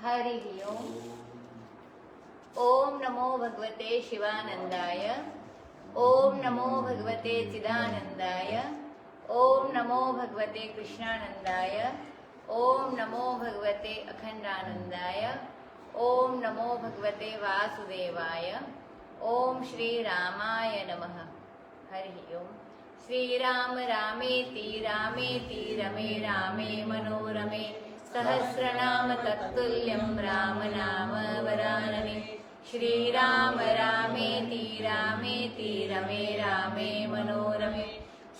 हरि ओम। ओम नमो भगवते शिवानंदाय। ओम नमो भगवते चिदानंदाय। ओम नमो भगवते कृष्णानंदाय। ओम नमो भगवते अखंडानंदाय। ओम नमो भगवते वासुदेवाय। ओम श्री रामाय नमः। हरि ओम। श्रीराम रामेति रामेति रमे रामे मनोरमे सहस्रनाम तत्तुल्यं राम नाम वरानने। श्रीराम रामेति रामेति रमे रामे मनोरमे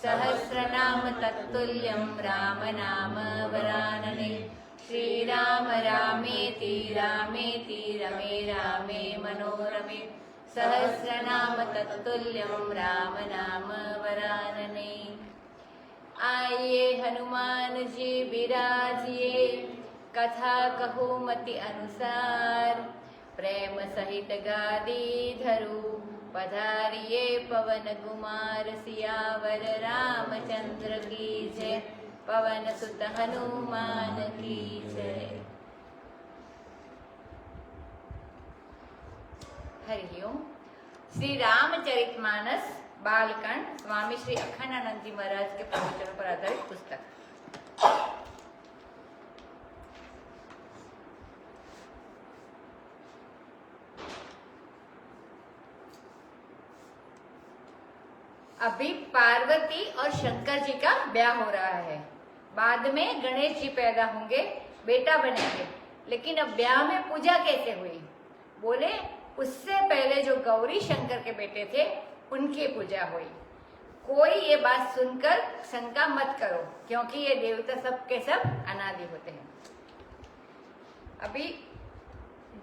सहस्रनाम तत्तुल्यं राम नाम वरानने। श्रीराम रामेति रामेति रमे रामे मनोरमे सहस्रनाम तत्तुल्यं राम नाम वरानने। आइए हनुमान जी विराजिए, कथा कहूँ मति अनुसार। प्रेम सहित गादी धरू, पधारिए पवन कुमार। सियावर रामचंद्र की जय, पवन सुत हनुमान की जय। हरि ओम। श्री रामचरितमानस बालकांड स्वामी श्री अखंडानंद जी महाराज के प्रवचनों पर आधारित पुस्तक। अभी पार्वती और शंकर जी का ब्याह हो रहा है। बाद में गणेश जी पैदा होंगे, बेटा बनेंगे। लेकिन अब ब्याह में पूजा कैसे हुई? बोले उससे पहले जो गौरी शंकर के बेटे थे उनकी पूजा हुई। कोई ये बात सुनकर शंका मत करो, क्योंकि ये देवता सब के सब अनादि होते हैं। अभी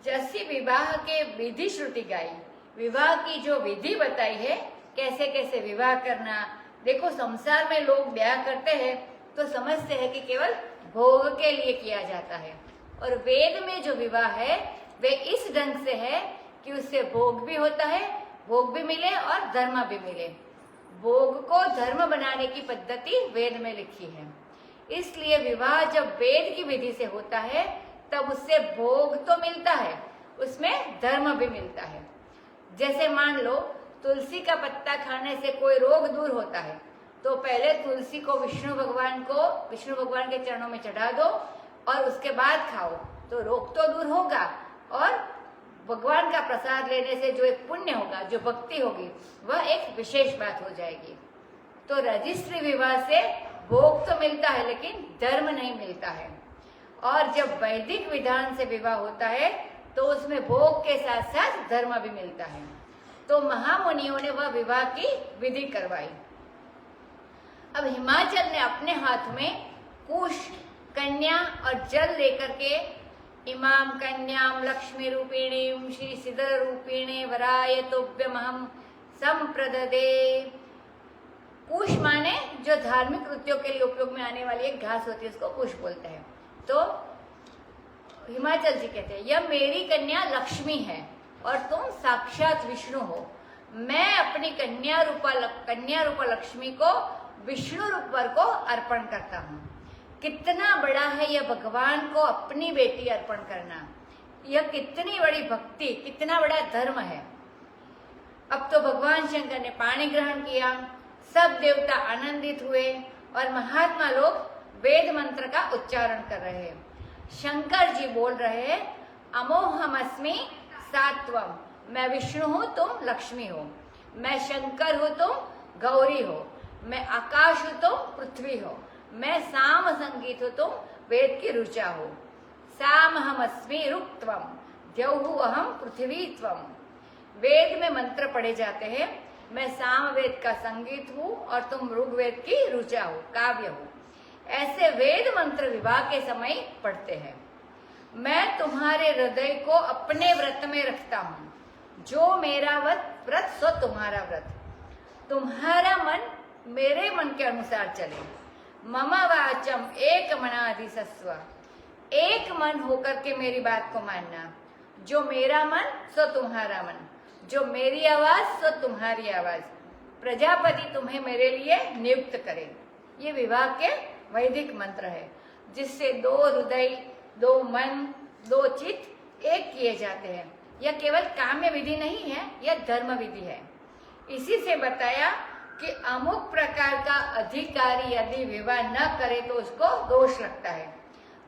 जैसी विवाह के विधि श्रुति गाई, विवाह की जो विधि बताई है, कैसे कैसे विवाह करना। देखो संसार में लोग ब्याह करते हैं तो समझते हैं कि केवल भोग के लिए किया जाता है, और वेद में जो विवाह है वे इस ढंग से है कि उससे भोग भी होता है, भोग भी मिले और धर्म भी मिले। भोग को धर्म बनाने की पद्धति वेद में लिखी है। इसलिए विवाह जब वेद की विधि से होता है तब उससे भोग तो मिलता है, उसमें धर्म भी मिलता है। जैसे मान लो तुलसी का पत्ता खाने से कोई रोग दूर होता है, तो पहले तुलसी को विष्णु भगवान के चरणों में चढ़ा दो और उसके बाद खाओ, तो रोग तो दूर होगा, और भगवान का प्रसाद लेने से जो एक पुण्य होगा, जो भक्ति होगी, वह एक विशेष बात हो जाएगी। तो रजिस्ट्री विवाह से भोग तो मिलता है लेकिन धर्म नहीं मिलता है। और जब वैदिक विधान से विवाह होता है तो उसमें भोग के साथ साथ धर्म भी मिलता है। तो महामुनियों ने वह विवाह की विधि करवाई। अब हिमाचल ने अपने हाथ में कुश, कन्या और जल लेकर के इमाम कन्याम लक्ष्मी रूपिणीम श्री सिद्धर रूपिणे वराय तोभ्यमहम संप्रददे। कुश माने जो धार्मिक कृत्यों के लिए उपयोग में आने वाली एक घास होती है, उसको कुश बोलते हैं। तो हिमाचल जी कहते हैं, यह मेरी कन्या लक्ष्मी है और तुम साक्षात विष्णु हो। मैं अपनी कन्या रूपा लक्ष्मी को विष्णु रूप वर को अर्पण करता हूँ। कितना बड़ा है यह भगवान को अपनी बेटी अर्पण करना, यह कितनी बड़ी भक्ति, कितना बड़ा धर्म है। अब तो भगवान शंकर ने पाणी ग्रहण किया, सब देवता आनंदित हुए और महात्मा लोग वेद मंत्र का उच्चारण कर रहे हैं। शंकर जी बोल रहे हैं, अमोहमस्मि सात्वम, मैं विष्णु हूँ तुम लक्ष्मी हो, मैं शंकर हूँ तुम गौरी हो, मैं आकाश हूँ तुम पृथ्वी हो, मैं साम संगीत हो तुम वेद की ऋचा हो। साम हमस्मि ऋक्त्वम द्यौहु अहम पृथ्वी त्वम। वेद में मंत्र पढ़े जाते हैं, मैं साम वेद का संगीत हूँ और तुम ऋग्वेद की ऋचा हो, काव्य हो। ऐसे वेद मंत्र विवाह के समय पढ़ते हैं। मैं तुम्हारे हृदय को अपने व्रत में रखता हूँ, जो मेरा व्रत सो तुम्हारा व्रत। तुम्हारा मन मेरे मन के अनुसार चले। मम वाचम एक मनाधिसस्व, एक मन होकर के मेरी बात को मानना। जो मेरा मन सो तुम्हारा मन, जो मेरी आवाज सो तुम्हारी आवाज। प्रजापति तुम्हें मेरे लिए नियुक्त करे। ये विवाह के वैदिक मंत्र है, जिससे दो हृदय, दो मन, दो चित्त एक किए जाते हैं। यह केवल काम्य विधि नहीं है, यह धर्म विधि है। इसी से बताया कि अमुक प्रकार का अधिकारी यदि विवाह न करे तो उसको दोष लगता है।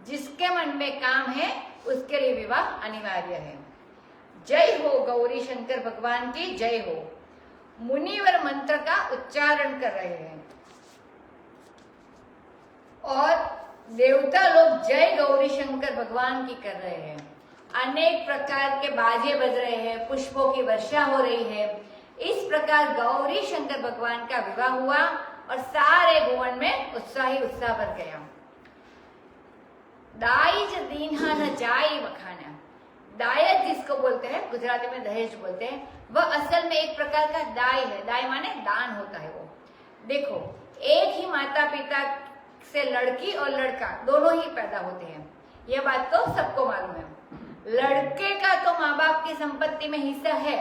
जिसके मन में काम है उसके लिए विवाह अनिवार्य है। जय हो गौरी शंकर भगवान की जय हो। मुनिवर मंत्र का उच्चारण कर रहे हैं और देवता लोग जय गौरी शंकर भगवान की कर रहे हैं। अनेक प्रकार के बाजे बज रहे हैं, पुष्पों की वर्षा हो रही है। इस प्रकार गौरी शंकर भगवान का विवाह हुआ और सारे भुवन में उत्साह ही उत्साह भर गया। दाइज दीन्हा न जाई वखाना। दायज जिसको बोलते हैं, गुजराती में दहेज बोलते हैं, वह असल में एक प्रकार का दाय है। दाय माने दान होता है वो। देखो, एक ही माता पिता से लड़की और लड़का दोनों ही पैदा होते हैं, यह बात तो सबको मालूम है। लड़के का तो माँ बाप की संपत्ति में हिस्सा है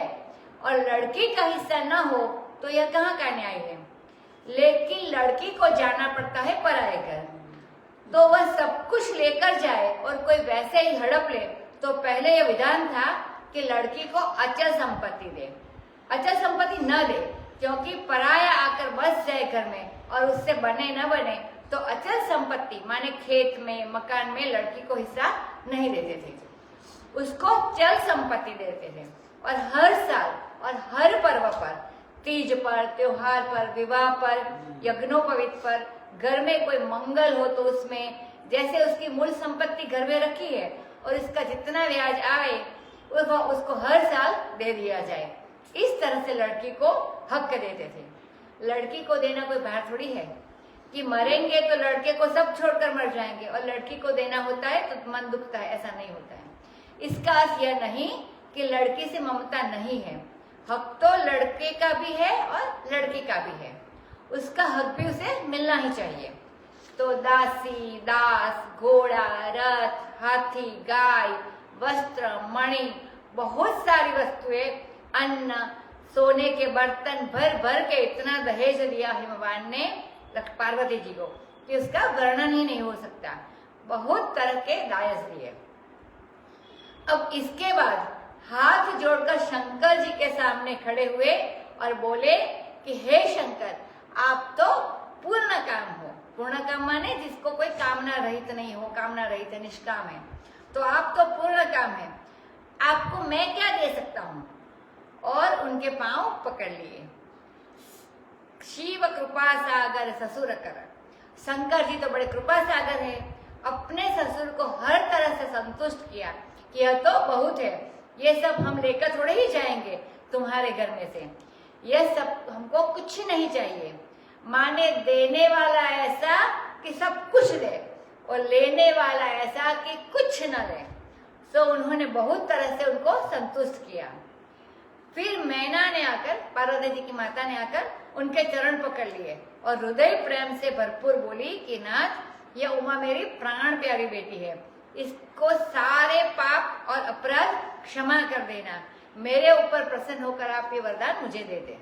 और लड़की का हिस्सा न हो तो यह कहाँ का न्याय है। लेकिन लड़की को जाना पड़ता है पराये घर, तो वह सब कुछ लेकर जाए और कोई वैसे ही हड़प ले तो पहले यह विधान था कि लड़की को अचल संपत्ति दे, अचल संपत्ति न दे, क्योंकि पराया आकर बस जाए घर में और उससे बने न बने तो अचल संपत्ति माने खेत में मकान में लड़की को हिस्सा नहीं देते थे, उसको चल संपत्ति देते थे। और हर साल और हर पर्व पर, तीज पर, त्योहार पर, विवाह पर, यज्ञोपवीत पर, घर में कोई मंगल हो तो उसमें जैसे उसकी मूल संपत्ति घर में रखी है और इसका जितना ब्याज आए उसको हर साल दे दिया जाए। इस तरह से लड़की को हक देते थे। लड़की को देना कोई बात थोड़ी है कि मरेंगे तो लड़के को सब छोड़कर मर जाएंगे और लड़की को देना होता है तो मन दुखता है, ऐसा नहीं होता है। इसका अर्थ यह नहीं कि लड़की से ममता नहीं है। हक तो लड़के का भी है और लड़की का भी है, उसका हक भी उसे मिलना ही चाहिए। तो दासी, दास, घोड़ा, रथ, हाथी, गाय, वस्त्र, मणि, बहुत सारी वस्तुएं, अन्न, सोने के बर्तन भर भर के इतना दहेज दिया हिमवान ने पार्वती जी को कि उसका वर्णन ही नहीं हो सकता। बहुत तरह के दायज दिए। अब इसके बाद हाथ जोड़कर शंकर जी के सामने खड़े हुए और बोले कि हे शंकर, आप तो पूर्ण काम हो। पूर्ण काम माने जिसको कोई कामना रहित नहीं हो, कामना रहित है, निष्काम है, तो आप तो पूर्ण काम है, आपको मैं क्या दे सकता हूँ। और उनके पांव पकड़ लिए। शिव कृपा सागर ससुर कर। शंकर जी तो बड़े कृपा सागर है, अपने ससुर को हर तरह से संतुष्ट किया कि यह तो बहुत है, ये सब हम लेकर थोड़े ही जाएंगे तुम्हारे घर में से, यह सब हमको कुछ नहीं चाहिए। माने देने वाला ऐसा कि सब कुछ दे और लेने वाला ऐसा कि कुछ न दे। तो उन्होंने बहुत तरह से उनको संतुष्ट किया। फिर मैना ने आकर, पार्वती जी की माता ने आकर उनके चरण पकड़ लिए और हृदय प्रेम से भरपूर बोली कि नाथ, यह उमा मेरी प्राण प्यारी बेटी है, इसको सारे पाप और अपराध क्षमा कर देना, मेरे ऊपर प्रसन्न होकर आप ये वरदान मुझे दे दें।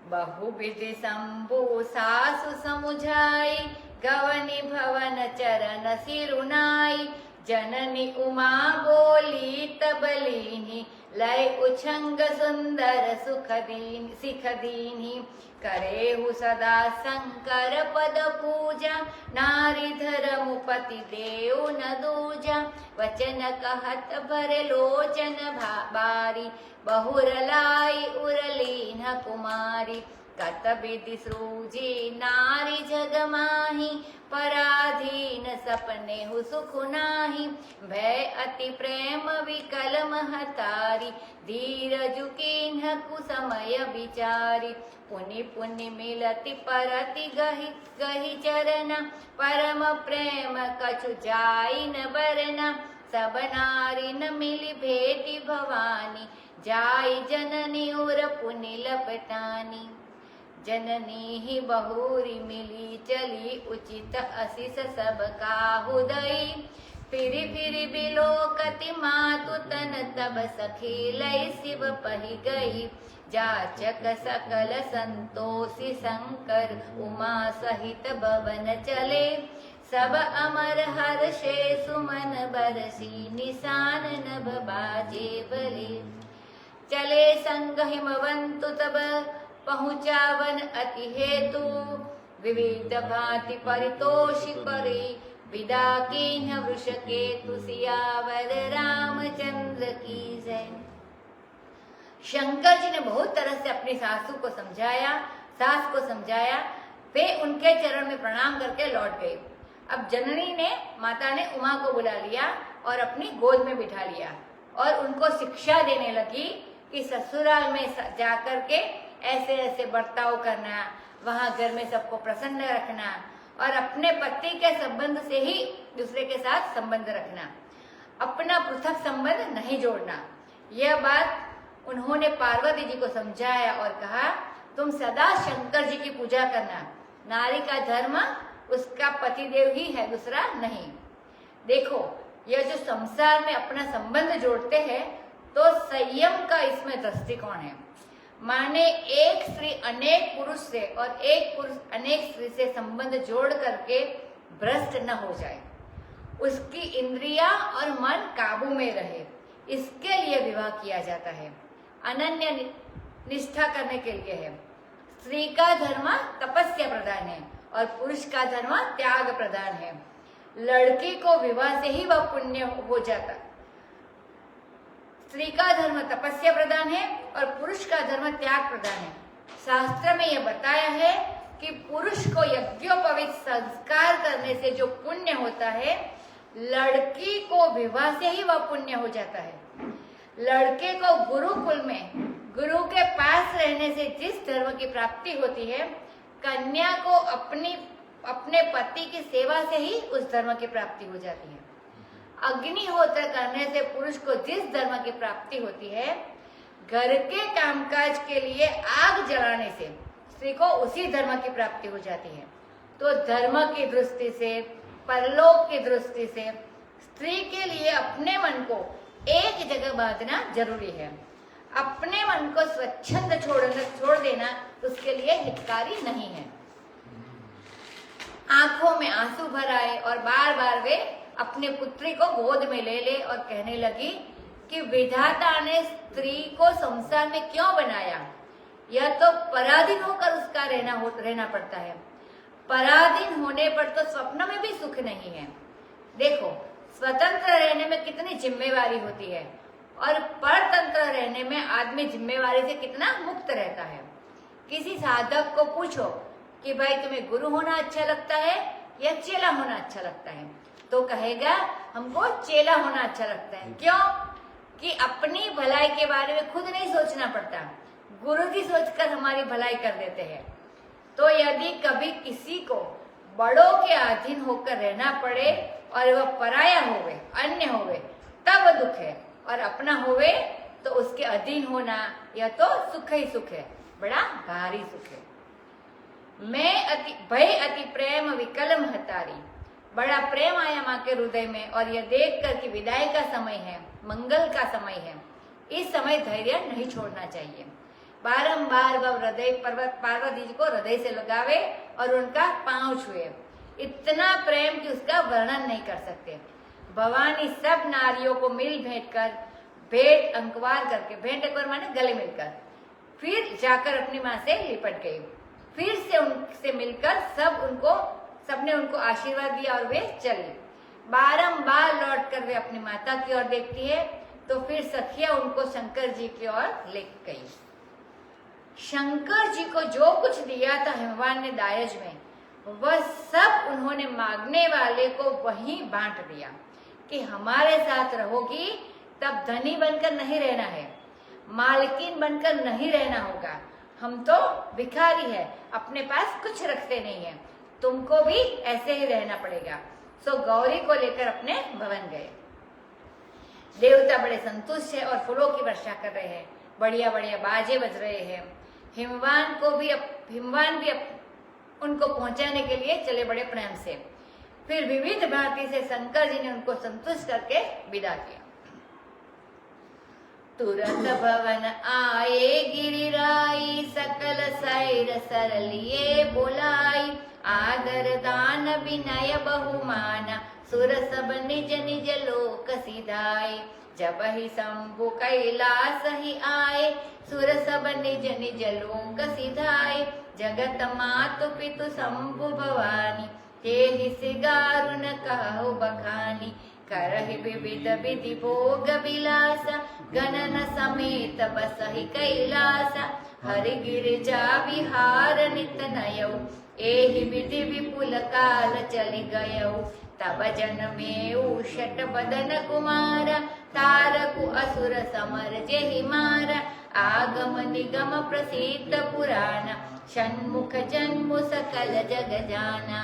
बहुविधि शंभु सासु समुझाई, गवनी भवन चरण सिरुनाई, जननी उमा बोली तब लीनी, लय उछंग सुंदर सुख दीन सिख दीनी, करेहु सदा शंकर पद पूजा, नारी धर्मपति देव न दूजा, वचन कहत भर लोचन बारी, बहुर लाई उरलीन कुमारी, कत विधि सृजी नारी जग माही, पराधीन सपने हु सुख नाही, भय अति प्रेम विकल महतारी, धीरजु कीन्ह कुसमय विचारी, पुनि पुनि मिलति परति गहि गहि चरण, परम प्रेम कछु जाई न बरना, सब नारी न मिली भेटी भवानी, जाई जननी उर पुनि लपटानी, जननी ही बहुरी मिली चली, उचित असिस सब काहु दई, फिरि फिरि बिलोकति मातु तन तब सखी लई शिव पहि गई, जाचक सकल संतोषी शंकर उमा सहित भवन चले, सब अमर हर्षे सुमन बरसी निशान नभ बाजे बले। चले संग हिमवंतु तब पहुँचावन अति हेतु विविध भांति परितोषि करे विदा कीन्ह वृष केतु सियावर रामचंद्र की जय। शंकर जी ने बहुत तरह से अपनी सास को समझाया। वे उनके चरण में प्रणाम करके लौट गए। अब जननी ने माता ने उमा को बुला लिया और अपनी गोद में बिठा लिया और उनको शिक्षा देने लगी कि ससुराल में जाकर के ऐसे ऐसे बर्ताव करना, वहां घर में सबको प्रसन्न रखना और अपने पति के संबंध से ही दूसरे के साथ संबंध रखना, अपना पृथक संबंध नहीं जोड़ना। यह बात उन्होंने पार्वती जी को समझाया और कहा, तुम सदा शंकर जी की पूजा करना। नारी का धर्म उसका पतिदेव ही है, दूसरा नहीं। देखो, यह जो संसार में अपना संबंध जोड़ते हैं तो संयम का इसमें दृष्टिकोण है। माने एक स्त्री अनेक पुरुष से और एक पुरुष अनेक स्त्री से संबंध जोड़ करके भ्रष्ट न हो जाए, उसकी इंद्रियां और मन काबू में रहे, इसके लिए विवाह किया जाता है। अनन्य निष्ठा करने के लिए है। स्त्री का धर्म तपस्या प्रधान है और पुरुष का धर्म त्याग प्रधान है। लड़की को विवाह से ही वह पुण्य हो जाता। स्त्री का धर्म तपस्या प्रधान है और पुरुष का धर्म त्याग प्रधान है। शास्त्र में यह बताया है कि पुरुष को यज्ञोपवीत संस्कार करने से जो पुण्य होता है, लड़की को विवाह से ही वह पुण्य हो जाता है। लड़के को गुरुकुल में गुरु के पास रहने से जिस धर्म की प्राप्ति होती है, कन्या को अपने पति की सेवा से ही उस धर्म की प्राप्ति हो जाती है। अग्निहोत्र करने से पुरुष को जिस धर्म की प्राप्ति होती है, घर के कामकाज के लिए आग जलाने से स्त्री को उसी धर्म की प्राप्ति हो जाती है। तो धर्म की दृष्टि से, परलोक की दृष्टि से स्त्री के लिए अपने मन को एक जगह बांधना जरूरी है। अपने मन को स्वच्छंद छोड़ देना उसके लिए हितकारी नहीं है। आंखों में आंसू भर आए और बार बार वे अपने पुत्री को गोद में ले ले और कहने लगी कि विधाता ने स्त्री को संसार में क्यों बनाया? यह तो पराधीन होकर उसका रहना पड़ता है। पराधीन होने पर तो स्वप्न में भी सुख नहीं है। देखो, स्वतंत्र रहने में कितनी जिम्मेवारी होती है और परतंत्र रहने में आदमी जिम्मेवारी से कितना मुक्त रहता है। किसी साधक को पूछो कि भाई तुम्हें गुरु होना अच्छा लगता है या चेला होना अच्छा लगता है, तो कहेगा हमको चेला होना अच्छा लगता है। क्यों? कि अपनी भलाई के बारे में खुद नहीं सोचना पड़ता, गुरुजी सोचकर हमारी भलाई कर देते हैं। तो यदि कभी किसी को बड़ों के अधीन होकर रहना पड़े और वह पराया होवे, अन्य होवे, तब दुख है, और अपना होवे तो उसके अधीन होना यह तो सुख ही सुख है, बड़ा भारी सुख है। भय अति प्रेम विकलम हतारी। बड़ा प्रेम आया माँ के हृदय में और यह देख कर कि विदाई का समय है, मंगल का समय है, इस समय धैर्य नहीं छोड़ना चाहिए। बारंबार वह पार्वती जी को हृदय से लगावे और उनका पांव छुए। इतना प्रेम कि उसका वर्णन नहीं कर सकते। भवानी सब नारियों को मिल भेंट अंकवार करके, भेंट अंकवार माने गले मिलकर, फिर जाकर अपनी माँ से लिपट गई। फिर से उनसे मिलकर सबने उनको आशीर्वाद दिया और वे चली। बारंबार लौटकर वे अपनी माता की ओर देखती है तो फिर सखिया उनको शंकर जी की ओर ले गई। शंकर जी को जो कुछ दिया था हिमवान ने दायज में, वह सब उन्होंने मांगने वाले को वहीं बांट दिया कि हमारे साथ रहोगी तब धनी बनकर नहीं रहना है, मालकिन बनकर नहीं रहना होगा। हम तो भिखारी है, अपने पास कुछ रखते नहीं है, तुमको भी ऐसे ही रहना पड़ेगा। सो गौरी को लेकर अपने भवन गए। देवता बड़े संतुष्ट है और फूलों की वर्षा कर रहे हैं, बढ़िया बढ़िया बाजे बज रहे हैं। हिमवान भी उनको पहुंचाने के लिए चले बड़े प्रेम से। फिर विविध भांति से शंकर जी ने उनको संतुष्ट करके विदा किया। तुरंत भवन आए गिरिराई, सकल सैर सरलिए बोलाई, आदर दान विनय बहुमान सुर सब निज निज लोक सिधाए। जब ही शंभु कैलास ही आए सुर सब निज निज लोक सिधाए। जगत मातु पितु शंभु भवानी तेहि सिगारु न कहु बखानी। करहि विविध विधि भोग विलास गणन समेत बसहि कैलास। हरि गिरिजा विहार नित नयौ एहि विधि विपुल काल चलि गयौ। तब जनमेउ शत बदन कुमार तारकु असुर समर जेहि मार। आगम निगम प्रसिद्ध पुराण षण्मुख जन्मु सकल जग जाना।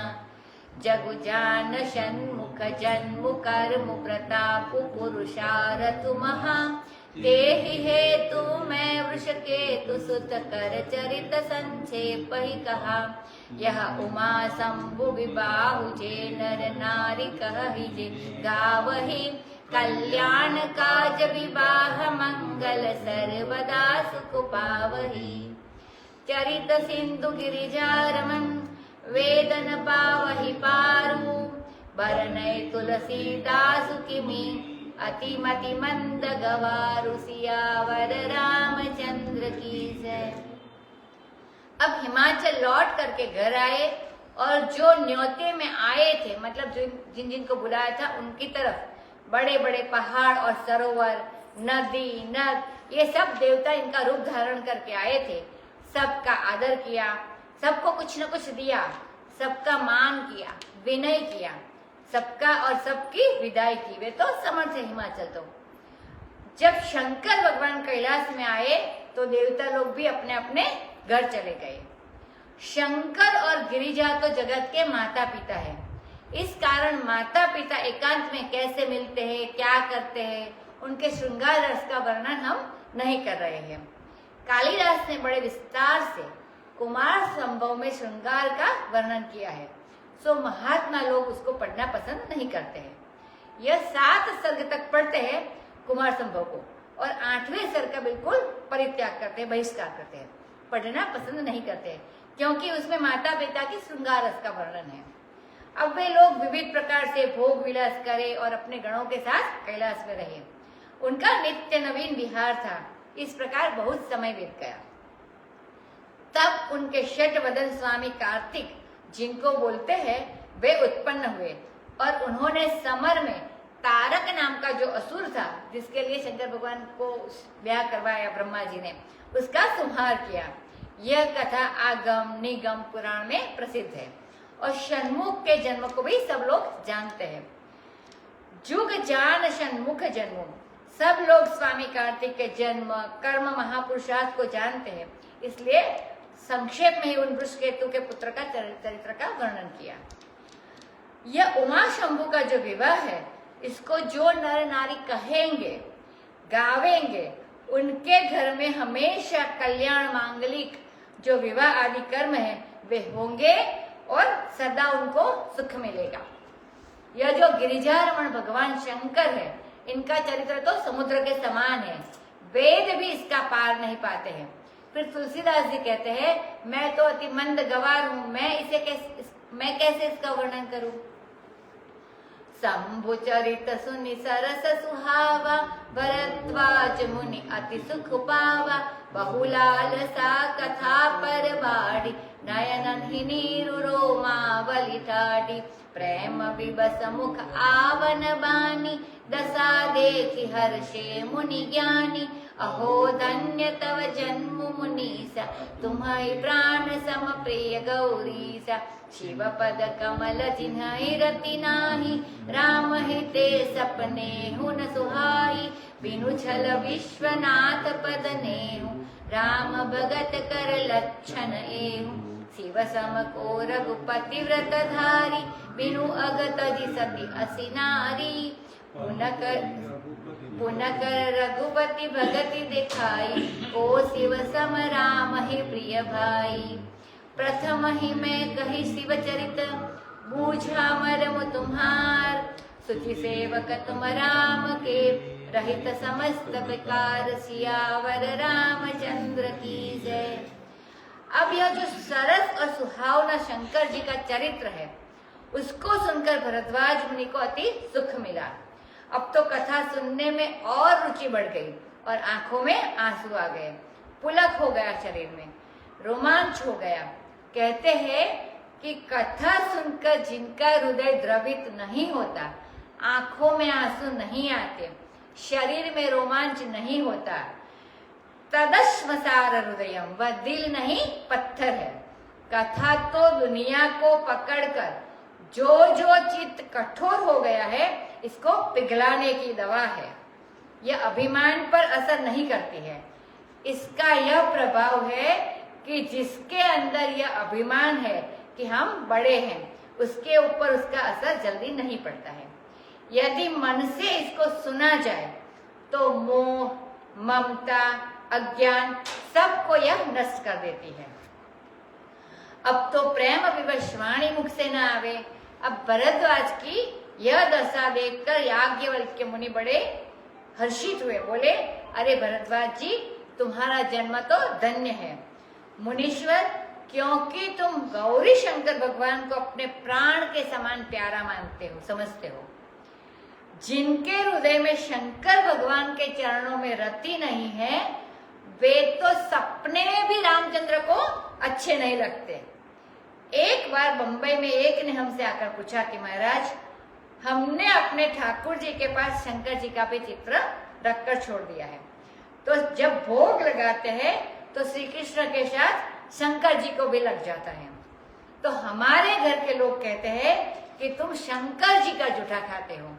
जगु जान षण्मुख जन्मु कर्मु प्रतापु पुरुषारथु महा। तेहि हेतु मैं वृषकेतु सुत कर चरित संक्षेप ही कहा। यह उमा शंभु विबाहु जे नर नारी कहहि जे गावहि। कल्याण काज विवाह मंगल सर्वदा सुख पावहि। चरित सिंधु गिरिजा रमन वेदन पावहि पारू। बरनय तुलसीदास किमि अति मति मंद गवारु। सियावर रामचंद्र की जय। अब हिमाचल लौट करके घर आए और जो न्योते में आए थे, मतलब जिन जिन को बुलाया था उनकी तरफ बड़े बड़े पहाड़ और सरोवर नदी नद ये सब देवता इनका रूप धारण करके आए थे। सबका आदर किया, सबको कुछ न कुछ दिया, सबका मान किया, विनय किया, सबका और सबकी विदाई की। वे तो समर्थ है हिमाचल। तो जब शंकर भगवान कैलाश में आए तो देवता लोग भी अपने अपने घर चले गए। शंकर और गिरिजा तो जगत के माता पिता है। इस कारण माता पिता एकांत में कैसे मिलते हैं, क्या करते हैं, उनके श्रृंगार रस का वर्णन हम नहीं कर रहे हैं। कालिदास ने बड़े विस्तार से कुमार संभव में श्रृंगार का वर्णन किया है, सो महात्मा लोग उसको पढ़ना पसंद नहीं करते हैं। यह 7 सर्ग तक पढ़ते हैं कुमार संभव को और 8वें सर्ग का बिल्कुल परित्याग करते हैं, बहिष्कार करते हैं, पढ़ना पसंद नहीं करते हैं, क्योंकि उसमें माता पिता की श्रृंगार रस का वर्णन है। अब वे लोग विविध प्रकार से भोग विलास करे और अपने गणों के साथ कैलाश में रहे। उनका नित्य नवीन विहार था। इस प्रकार बहुत समय बीत गया। तब उनके षटवदन स्वामी कार्तिक, जिनको बोलते हैं, वे उत्पन्न हुए और उन्होंने समर में तारक नाम का जो असुर था, जिसके लिए शंकर भगवान को ब्याह करवाया ब्रह्मा जी ने, उसका संहार किया। यह कथा आगम निगम पुराण में प्रसिद्ध है और षण्मुख के जन्म को भी सब लोग जानते हैं। जुग जान षण्मुख जन्म, सब लोग स्वामी कार्तिक के जन्म कर्म महापुरुषार्थ को जानते हैं, इसलिए संक्षेप में ही उन वृषकेतु के पुत्र का चरित्र का वर्णन किया। यह उमा शंभु का जो विवाह है, इसको जो नर नारी कहेंगे गावेंगे, उनके घर में हमेशा कल्याण मांगलिक जो विवाह आदि कर्म है वे होंगे और सदा उनको सुख मिलेगा। यह जो गिरिजारमण भगवान शंकर है, इनका चरित्र तो समुद्र के समान है, वेद भी इसका पार नहीं पाते हैं। फिर तुलसीदास जी कहते हैं, मैं तो अति मंद गवार हूं, मैं कैसे इसका वर्णन करूं। शंभु चरित सुनि सरस सुहावा, भरद्वाज मुनि अति सुख पावा। बहुलाल सा कथा पर बाड़ी, नयनन ही नीरु रोमावली ठाडी। प्रेम विबस मुख आवन बानी, दशा देखि हर्षे मुनि ज्ञानी। अहो धन्य तव जन्म मुनीसा, तुम्हारी प्राण सम प्रिय गौरीसा। शिव पद कमल जिन्हहि रति नाही, राम हिते सपने हुन सुहाई। बिनु छल विश्वनाथ पद नेहु, राम भगत कर लक्षण एहु। शिव सम को रघुपति व्रत धारी, बिनु अगत सती असि नारी। पुन कर रघुपति भगति दिखाई, ओ शिव सम राम ही प्रिय भाई। प्रथम ही मैं कही शिव चरित, बूझा मरम तुम्हार। सुचि सेवक तुम राम के, रहित समस्त विकार। सियावर रामचंद्र की जय। अब यह जो सरस और सुहावना शंकर जी का चरित्र है, उसको सुनकर भरद्वाज मुनि को अति सुख मिला। अब तो कथा सुनने में और रुचि बढ़ गई और आंखों में आंसू आ गए, पुलक हो गया शरीर में, रोमांच हो गया। कहते हैं कि कथा सुनकर जिनका हृदय द्रवित नहीं होता, आंखों में आंसू नहीं आते, शरीर में रोमांच नहीं होता, तदश्मसार हृदयम, वह दिल नहीं पत्थर है। कथा तो दुनिया को पकड़कर जो जो चित्त कठोर हो गया है, इसको पिघलाने की दवा है। यह अभिमान पर असर नहीं करती है। इसका यह प्रभाव है कि जिसके अंदर यह अभिमान है कि हम बड़े हैं, उसके ऊपर उसका असर जल्दी नहीं पड़ता है। यदि मन से इसको सुना जाए तो मोह, ममता, अज्ञान सबको यह नष्ट कर देती है। अब तो प्रेम विवश वाणी मुख से न आवे। अब भरद्वाज की यह दशा देखकर याज्ञवल्क्य मुनि बड़े हर्षित हुए, बोले, अरे भरद्वाज जी, तुम्हारा जन्म तो धन्य है मुनीश्वर, क्योंकि तुम गौरी शंकर भगवान को अपने प्राण के समान प्यारा मानते हो, समझते हो। जिनके हृदय में शंकर भगवान के चरणों में रति नहीं है, वे तो सपने में भी रामचंद्र को अच्छे नहीं लगते। एक बार बंबई में एक ने हमसे आकर पूछा कि महाराज, हमने अपने ठाकुर जी के पास शंकर जी का भी चित्र रखकर छोड़ दिया है, तो जब भोग लगाते हैं तो श्री कृष्ण के साथ शंकर जी को भी लग जाता है। तो हमारे घर के लोग कहते हैं कि तुम शंकर जी का जूठा खाते हो,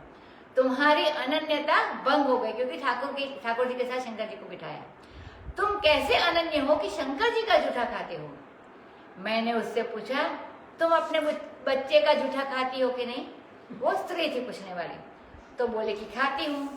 तुम्हारी अनन्यता भंग हो गई, क्योंकि ठाकुर जी के साथ शंकर जी को बिठाया। तुम कैसे अनन्य हो कि शंकर जी का जूठा खाते हो? मैंने उससे पूछा, तुम अपने बच्चे का जूठा खाती हो कि नहीं? वो स्त्री थी पूछने वाली। तो बोले कि खाती हूँ।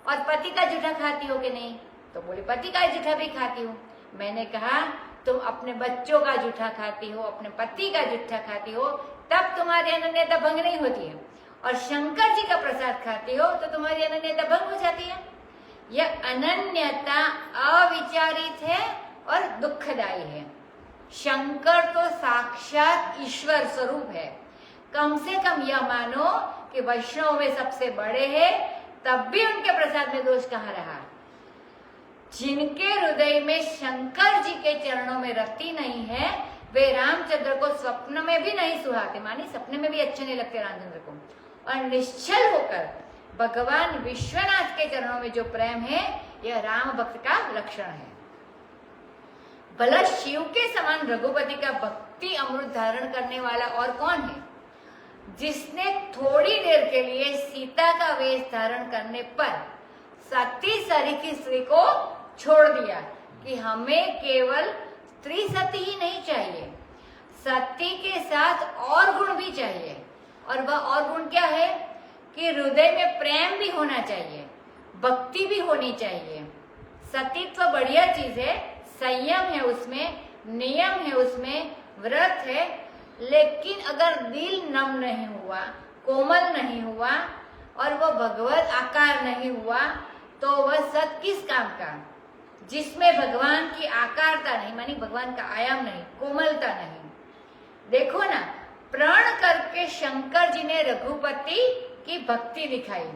और पति का जूठा खाती हो कि नहीं? तो बोले पति का जूठा भी खाती हूँ। मैंने कहा, तुम अपने बच्चों का जूठा खाती हो, अपने पति का जूठा खाती हो, तब तुम्हारी अनन्यता भंग नहीं होती है, और शंकर जी का प्रसाद खाती हो तो तुम्हारी अनन्यता भंग हो जाती है। यह अनन्यता अविचारित है और दुखदायी है। शंकर तो साक्षात ईश्वर स्वरूप है। कम से कम यह मानो कि वैष्णव में सबसे बड़े हैं, तब भी उनके प्रसाद में दोष कहाँ रहा? जिनके हृदय में शंकर जी के चरणों में रति नहीं है, वे रामचंद्र को स्वप्न में भी नहीं सुहाते, मानी सपने में भी अच्छे नहीं लगते रामचंद्र को। और निश्चल होकर भगवान विश्वनाथ के चरणों में जो प्रेम है, यह राम भक्त का लक्षण है। भला शिव के समान रघुपति का भक्ति अमृत धारण करने वाला और कौन है, जिसने थोड़ी देर के लिए सीता का वेश धारण करने पर सती सरी की स्त्री को छोड़ दिया कि हमें केवल स्त्री सती ही नहीं चाहिए, सती के साथ और गुण भी चाहिए। और वह और गुण क्या है कि हृदय में प्रेम भी होना चाहिए, भक्ति भी होनी चाहिए। सतीत्व बढ़िया चीज है, संयम है उसमें, नियम है उसमें, व्रत है, लेकिन अगर दिल नम नहीं हुआ, कोमल नहीं हुआ और वह भगवत आकार नहीं हुआ, तो वह सत किस काम का? जिसमें भगवान की आकारता नहीं, मानी भगवान का आयाम नहीं, कोमलता नहीं। देखो ना, प्रण करके शंकर जी ने रघुपति की भक्ति दिखाई।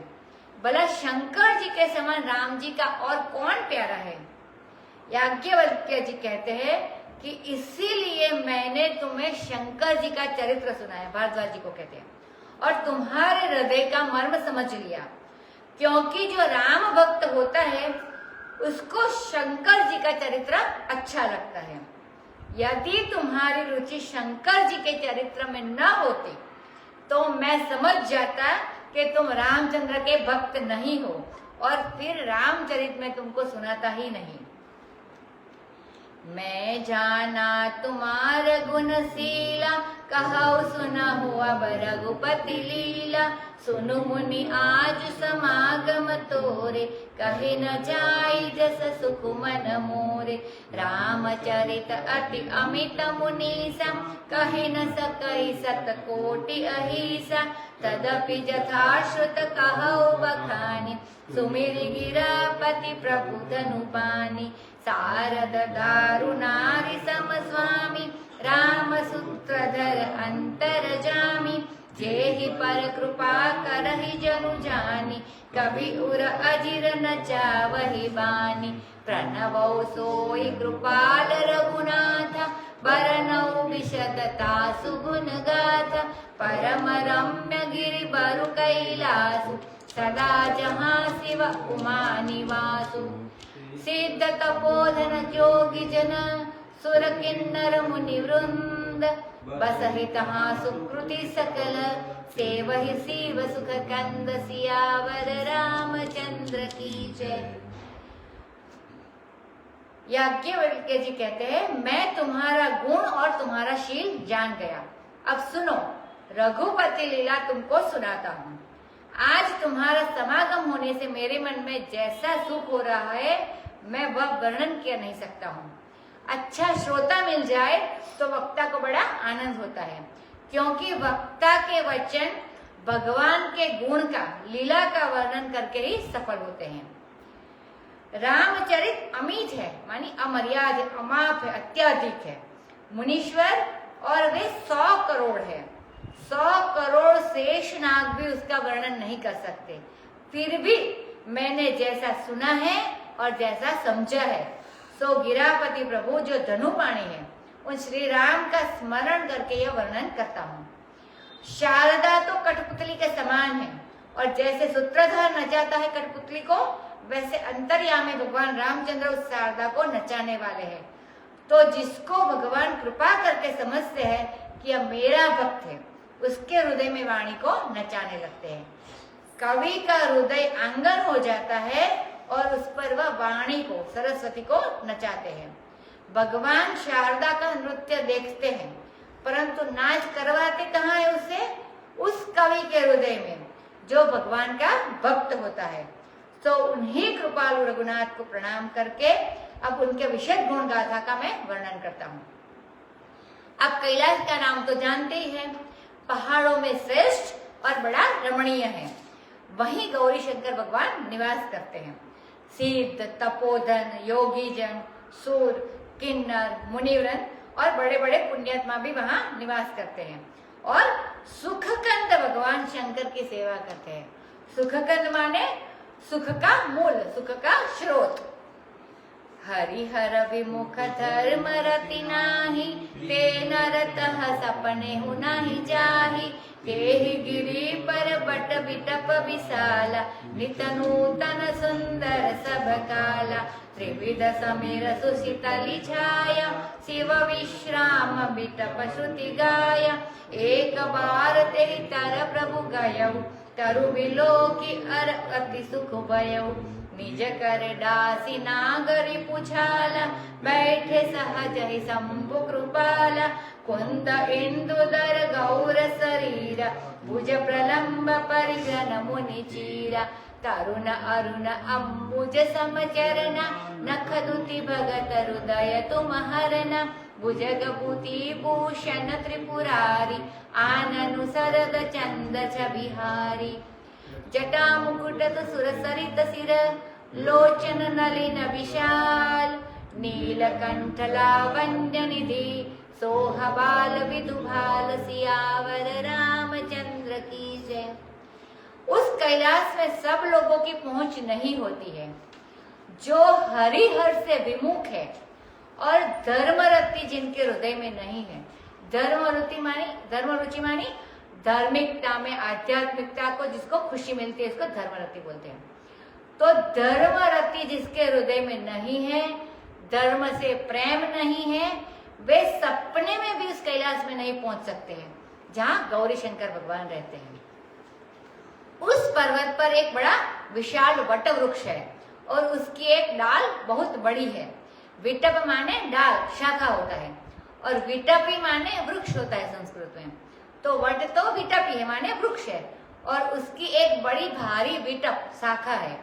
भला शंकर जी के समान राम जी का और कौन प्यारा है? याज्ञवल्क्य जी कहते हैं कि इसीलिए मैंने तुम्हें शंकर जी का चरित्र सुनाया, भारद्वाज जी को कहते हैं, और तुम्हारे हृदय का मर्म समझ लिया। क्योंकि जो राम भक्त होता है उसको शंकर जी का चरित्र अच्छा लगता है। यदि तुम्हारी रुचि शंकर जी के चरित्र में न होती तो मैं समझ जाता कि तुम रामचंद्र के भक्त नहीं हो, और फिर रामचरित में तुमको सुनाता ही नहीं। मैं जाना तुम्हार गुणशीला, कहु सुनहु अब रघुपति लीला। सुनु मुनि आज समागम तोरे, कहे न जाई जस सुख मन मोरे। रामचरित अति अमित मुनीसा, कहे न सकई सत कोटि अहिसा। तदपि जथाश्रुत कहौ बखानि सुमिरि गिरापति प्रभु धनुपानि शारद दारुनारि सम स्वामी राम सूत्रधर अंतरजामी जेहि पर कृपा करहि जनु जानी कवि उर अजिर न चावहि बानी प्रणवौ सोई कृपाल रघुनाथ बरनौ विशदता सुगुण गाथा परम रम्य गिरि बरु कैलासु सदा जहाँ शिव उमा निवासु सिद्ध तपोधन जोगी जन सुर किन्नर मुनि वृंद बसहि तहाँ सुकृति सकल सेवहि शिव सुख कंद सियावर रामचंद्र की जय। याज्ञवल्क्य जी कहते हैं, मैं तुम्हारा गुण और तुम्हारा शील जान गया। अब सुनो, रघुपति लीला तुमको सुनाता हूँ। आज तुम्हारा समागम होने से मेरे मन में जैसा सुख हो रहा है मैं वह वर्णन किया नहीं सकता हूँ। अच्छा श्रोता मिल जाए तो वक्ता को बड़ा आनंद होता है, क्योंकि वक्ता के वचन भगवान के गुण का, लीला का वर्णन करके ही सफल होते हैं। रामचरित अमीत है, मानी अमर्याद, अमाप है, अत्याधिक है। मुनीश्वर और वे 100 करोड़ है। 100 करोड़ शेष नाग भी उसका वर्णन नहीं कर सकते। फिर भी मैंने जैसा सुना है और जैसा समझा है, सो गिरापति प्रभु जो धनुपाणी है, उन श्री राम का स्मरण करके यह वर्णन करता हूँ। शारदा तो कठपुतली के समान है, और जैसे सूत्रधार नचाता है कठपुतली को, वैसे अंतर्यामी भगवान रामचंद्र उस शारदा को नचाने वाले हैं। तो जिसको भगवान कृपा करके समझते हैं कि यह मेरा भक्त है, उसके हृदय में वाणी को नचाने लगते हैं। कवि का हृदय आंगन हो जाता है और उस पर वह वाणी को, सरस्वती को नचाते हैं। भगवान शारदा का नृत्य देखते हैं, परंतु नाच करवाते कहाँ है उसे? उस कवि के हृदय में जो भगवान का भक्त होता है। तो उन्हीं कृपालु रघुनाथ को प्रणाम करके अब उनके विशद गुण गाथा का मैं वर्णन करता हूँ। अब कैलाश का नाम तो जानते ही हैं, पहाड़ों में श्रेष्ठ और बड़ा रमणीय है। वहीं गौरी शंकर भगवान निवास करते हैं। सिद्ध, तपोधन, योगीजन, सूर, किन्नर, मुनिवरन और बड़े बड़े पुण्यात्मा भी वहां निवास करते हैं और सुखकंद भगवान शंकर की सेवा करते हैं। सुखकंद माने सुख का मूल, सुख का स्रोत। हरिहर विमुख धर्म रति नाही, ते नरतः सपने हु नाही जाहि। तेहि गिरि पर बट बिटप विशाला, नित नूतन सुंदर सब काला। त्रिविध समीर सुशीतली छाया, शिव विश्राम बिटप श्रुति गाया। एक बार तेहि तर प्रभु गयऊ, तरु बिलोकी अर अति सुख भयऊ। निज कर दासी नागरी पुछाला, बैठे सहज ही शंभु कृपाला। कुंद इंदुदर गौर शरीरा, भुज प्रलंब परिजन मुनि चीरा। तरुण अरुण अम्बुज समचरण, नख दुति भगत हृदय तुम हरना। भुजग बुति भूषण त्रिपुरारी, आननु सरद चंद छबिहारी। जटा मुकुट सुर सरित सिर, लोचन नलिन विशाल। नीलकंठ लावण्य निधि, सोह बाल विदुभाल। सियावर रामचंद्र की जय। उस कैलाश में सब लोगों की पहुंच नहीं होती है। जो हरिहर से विमुख है और धर्मरति जिनके हृदय में नहीं है। धर्मरुचि मानी धार्मिकता में आध्यात्मिकता को जिसको खुशी मिलती है, इसको धर्मरति बोलते हैं। तो धर्मरति जिसके हृदय में नहीं है, धर्म से प्रेम नहीं है, वे सपने में भी उस कैलाश में नहीं पहुंच सकते हैं जहां गौरी शंकर भगवान रहते हैं। उस पर्वत पर एक बड़ा विशाल वट वृक्ष है और उसकी एक डाल बहुत बड़ी है। विटप माने डाल, शाखा होता है, और विटपी माने वृक्ष होता है संस्कृत में। तो वट तो विटपी है माने वृक्ष है, और उसकी एक बड़ी भारी विटप शाखा है,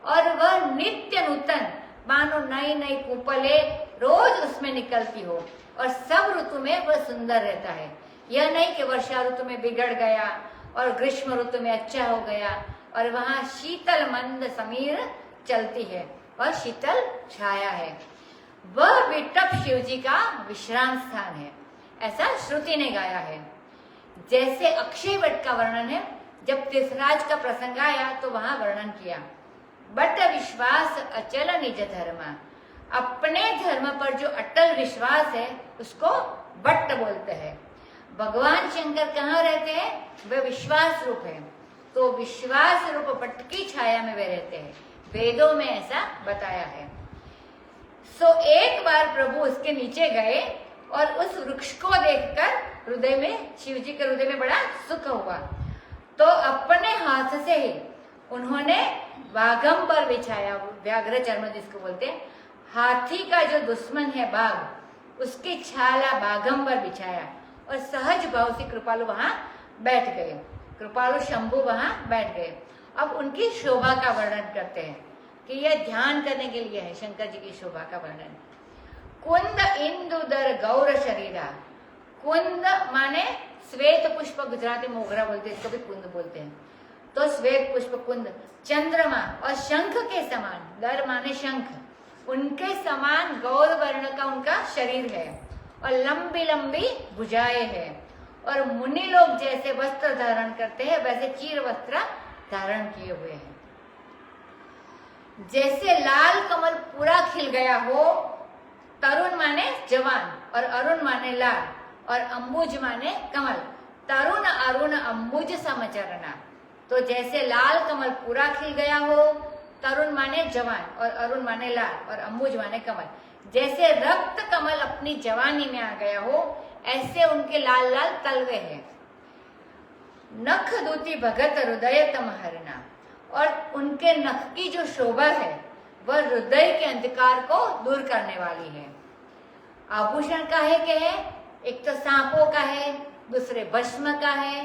और वह नित्य नूतन मानो नई नई कुपले रोज उसमें निकलती हो, और सब ऋतु में वह सुंदर रहता है। यह नहीं कि वर्षा ऋतु में बिगड़ गया और ग्रीष्म ऋतु में अच्छा हो गया, और वहां शीतल मंद समीर चलती है और शीतल छाया है। वह विटप शिव जी का विश्राम स्थान है, ऐसा श्रुति ने गाया है। जैसे अक्षय वट का वर्णन है, जब तीर्थराज का प्रसंग आया तो वहां वर्णन किया। बट विश्वास अचल निज धर्म, अपने धर्म पर जो अटल विश्वास है उसको बट्ट बोलते हैं। भगवान शंकर कहाँ रहते हैं? वे विश्वास रूप है, तो विश्वास रूप बट्ट की छाया में वे रहते हैं, वेदों में ऐसा बताया है। सो एक बार प्रभु उसके नीचे गए और उस वृक्ष को देखकर हृदय में, शिव जी के हृदय में बड़ा सुख हुआ, तो अपने हाथ से ही उन्होंने बाघंबर बिछाया, व्याघ्र चर्म जिसको बोलते हैं, हाथी का जो दुश्मन है बाघ, उसकी छाला बाघंबर बिछाया और सहज भाव से कृपालु वहां बैठ गए। कृपालु शंभु वहां बैठ गए। अब उनकी शोभा का वर्णन करते हैं कि यह ध्यान करने के लिए है, शंकर जी की शोभा का वर्णन। कुंद इंदुदर गौर शरीरा, कुंद माने श्वेत पुष्प, गुजराती मोगरा बोलते हैं, इसको भी कुंद बोलते हैं, तो श्वेत पुष्प कुंद, चंद्रमा और शंख के समान, दर माने शंख, उनके समान गौर वर्ण का उनका शरीर है और लंबी लंबी भुजाएं हैं, और मुनि लोग जैसे वस्त्र धारण करते हैं वैसे चीर वस्त्र धारण किए हुए हैं। जैसे लाल कमल पूरा खिल गया हो, तरुण माने जवान और अरुण माने लाल और अंबुज माने कमल, तरुण अरुण अंबुज समचरना, तो जैसे लाल कमल पूरा खिल गया हो, तरुण माने जवान और अरुण माने लाल और अंबुज माने कमल, जैसे रक्त कमल अपनी जवानी में आ गया हो, ऐसे उनके लाल लाल तलवे हैं। नख दूती भगत हृदय तम हरना, और उनके नख की जो शोभा है वह हृदय के अंधकार को दूर करने वाली है। आभूषण काहे के है? एक तो सांपों का है, दूसरे भस्म का है,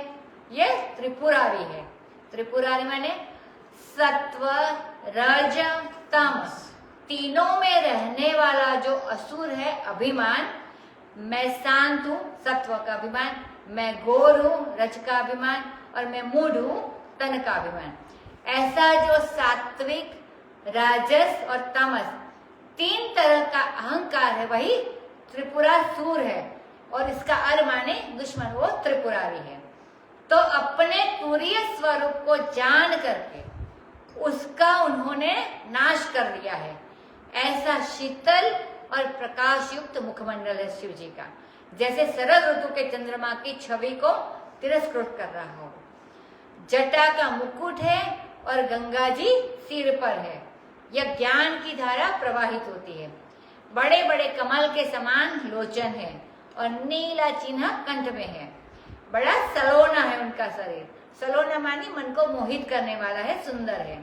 ये त्रिपुरारी है। त्रिपुरारी माने सत्व रज तमस, तीनों में रहने वाला जो असुर है अभिमान, मैं शांत हूं सत्व का अभिमान, मैं घोर हूं रज का अभिमान, और मैं मूढ़ हूं तन का अभिमान। ऐसा जो सात्विक, राजस और तमस तीन तरह का अहंकार है वही त्रिपुरासुर है, और इसका अर माने दुश्मन, वो त्रिपुरारी है। तो अपने तुरीय स्वरूप को जान करके उसका उन्होंने नाश कर लिया है। ऐसा शीतल और प्रकाश युक्त मुखमंडल है शिव जी का, जैसे शरद ऋतु के चंद्रमा की छवि को तिरस्कृत कर रहा हो। जटा का मुकुट है और गंगा जी सिर पर है, यह ज्ञान की धारा प्रवाहित होती है। बड़े बड़े कमल के समान लोचन है और नीला चिन्ह कंठ में है। बड़ा सलोना है उनका शरीर, सलोना मानी मन को मोहित करने वाला है, सुंदर है।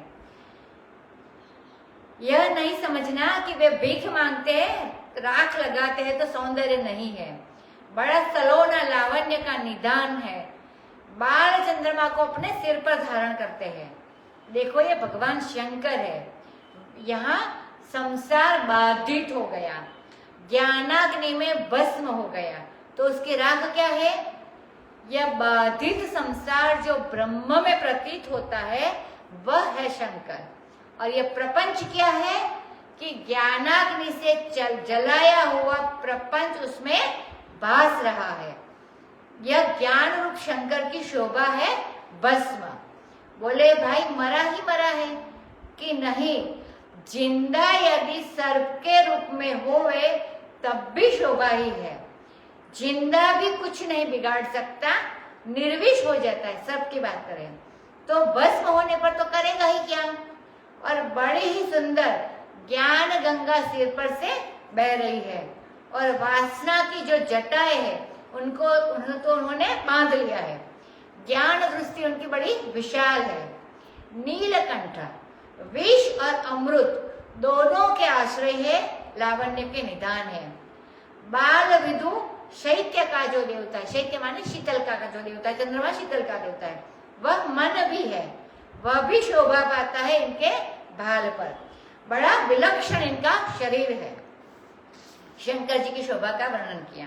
यह नहीं समझना कि वे भीख मांगते हैं, राख लगाते हैं तो सौंदर्य नहीं है। बड़ा सलोना लावण्य का निदान है। बाल चंद्रमा को अपने सिर पर धारण करते हैं। देखो ये भगवान शंकर है। यहाँ संसार बाधित हो गया, ज्ञानाग्नि में भस्म हो गया, तो उसकी राख क्या है? यह बाधित संसार जो ब्रह्म में प्रतीत होता है वह है शंकर। और यह प्रपंच क्या है कि ज्ञानाग्नि से जलाया हुआ प्रपंच उसमें भास रहा है। यह ज्ञान रूप शंकर की शोभा है भस्म। बोले भाई मरा ही मरा है कि नहीं, जिंदा यदि सर्प के रूप में होवे तब भी शोभा ही है। जिंदा भी कुछ नहीं बिगाड़ सकता, निर्विष हो जाता है। सर्प की बात करें तो भस्म होने पर तो करेगा ही क्या। और बड़ी ही सुंदर ज्ञान गंगा सिर पर से बह रही है, और वासना की जो जटाएं है उनको तो उन्होंने बांध लिया है। ज्ञान दृष्टि उनकी बड़ी विशाल है। नीलकंठ विष और अमृत दोनों के आश्रय है, लावण्य के निदान है। बाल विदु शैत्य का जो देवता है, शैत्य माने शीतल का जो देवता है, चंद्रमा शीतल का देवता है, वह मन भी है, वह भी शोभा पाता है इनके भाल पर। बड़ा विलक्षण इनका शरीर है। शंकर जी की शोभा का वर्णन किया।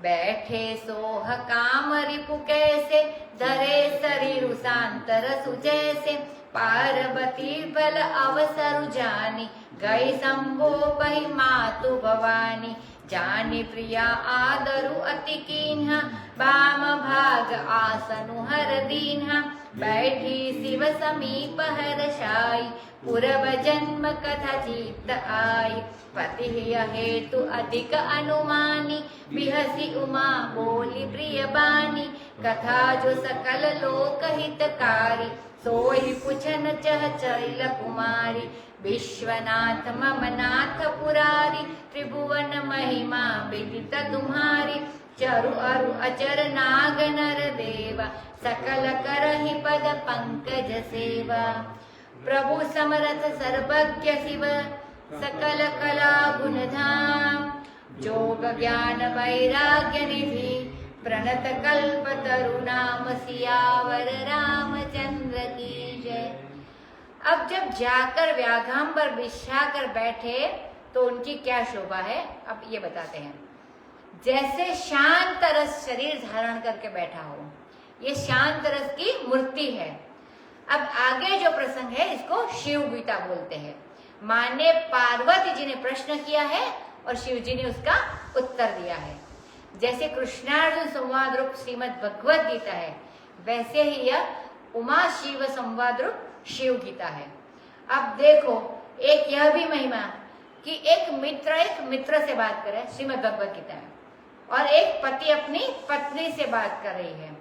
बैठे सोह काम रिपु कैसे, धरे शरीर सांतर सुजैसे। पार्वती बल अवसरु जानी, गई शंभो पहि मातु भवानी। जानी प्रिया आदरु अति कीन्हा, बाम भाग आसनु हर दीन्हा। बैठी शिव समीप हर्षाई, पूर्व जन्म कथा चित्त आई। पति हेतु अधिक अनुमानी, बिहसी उमा बोली प्रिय बानी। कथा जो सकल लोक हितकारी, सोई पुछन चह चैल कुमारी। विश्वनाथ मम नाथ पुरारी, त्रिभुवन महिमा विदित तुम्हारी। चरु अरु अचर नाग नर देवा, सकल करहि पद पंकज सेवा। प्रभु समरथ सर्वज्ञ शिव, सकल कला गुण धाम। जोग ज्ञान वैराग्य निधि, प्रणत कल्प तरु नाम। सियावर रामचंद्र की जय। अब जब जाकर व्याघ्रांबर बिछा कर बैठे तो उनकी क्या शोभा है, अब ये बताते हैं। जैसे शांत रस शरीर धारण करके बैठा हो, ये शांत रस की मूर्ति है। अब आगे जो प्रसंग है इसको शिव गीता बोलते हैं। माँ ने पार्वती जी ने प्रश्न किया है और शिव जी ने उसका उत्तर दिया है। जैसे कृष्णार्जुन संवाद रूप श्रीमद् भगवद गीता है, वैसे ही यह उमा शिव संवाद रूप शिव गीता है। अब देखो, एक यह भी महिमा कि एक मित्र से बात करे श्रीमद् भगवद गीता में, और एक पति अपनी पत्नी से बात कर रही है।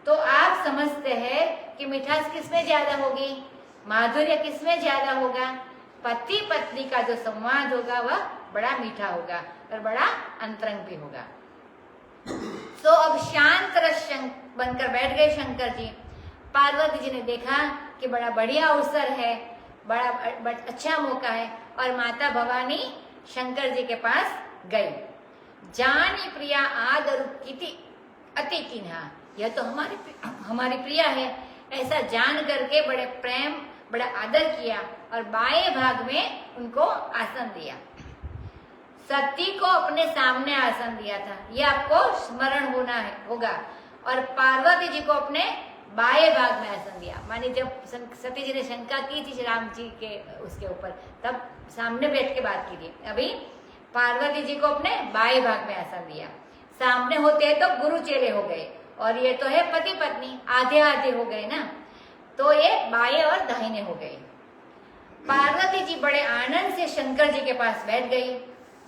तो आप समझते हैं कि मिठास किसमें ज्यादा होगी, माधुर्य किसमें ज्यादा होगा। पति पत्नी का जो संवाद होगा वह बड़ा मीठा होगा और बड़ा अंतरंग भी होगा। तो अब शांत रस बनकर बैठ गए शंकर जी। पार्वती जी ने देखा कि बड़ा बढ़िया अवसर है, बड़ा अच्छा मौका है, और माता भवानी शंकर जी के पास गई। जानी प्रिया आदर अति किन्हा, यह तो हमारी प्रिया है, ऐसा जान करके बड़े प्रेम बड़ा आदर किया और बाएं भाग में उनको आसन दिया। सती को अपने सामने आसन दिया था, यह आपको स्मरण होगा। और पार्वती जी को अपने बाएं भाग में आसन दिया। मानी जब सती जी ने शंका की थी राम जी के उसके ऊपर, तब सामने बैठ के बात की थी। अभी पार्वती जी को अपने बाएं भाग में आसन दिया। सामने होते तो गुरु चेले हो गए, और ये तो है पति पत्नी, आधे आधे हो गए ना, तो ये बाएं और दाहिने हो गए। पार्वती जी बड़े आनंद से शंकर जी के पास बैठ गई।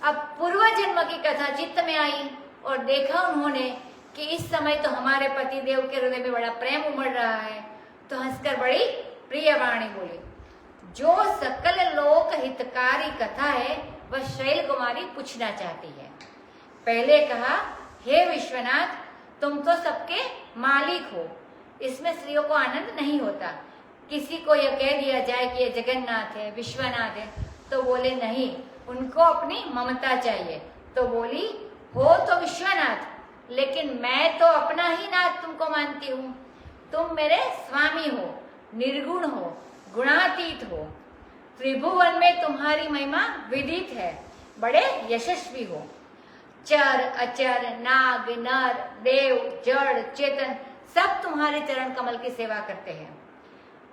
अब पूर्व जन्म की कथा चित्त में आई और देखा उन्होंने कि इस समय तो हमारे पति देव के हृदय में बड़ा प्रेम उमड़ रहा है। तो हंसकर बड़ी प्रिय वाणी बोली, जो सकल लोक हितकारी कथा है वह शैल कुमारी पूछना चाहती है। पहले कहा, हे विश्वनाथ, तुम तो सबके मालिक हो, इसमें स्त्रियों को आनंद नहीं होता। किसी को यह कह दिया जाए कि ये जगन्नाथ है, विश्वनाथ है, तो बोले नहीं, उनको अपनी ममता चाहिए। तो बोली, हो तो विश्वनाथ, लेकिन मैं तो अपना ही नाथ तुमको मानती हूँ। तुम मेरे स्वामी हो, निर्गुण हो, गुणातीत हो। त्रिभुवन में तुम्हारी महिमा विदित है, बड़े यशस्वी हो। चर अचर नाग नर देव जड़ चेतन सब तुम्हारे चरण कमल की सेवा करते हैं।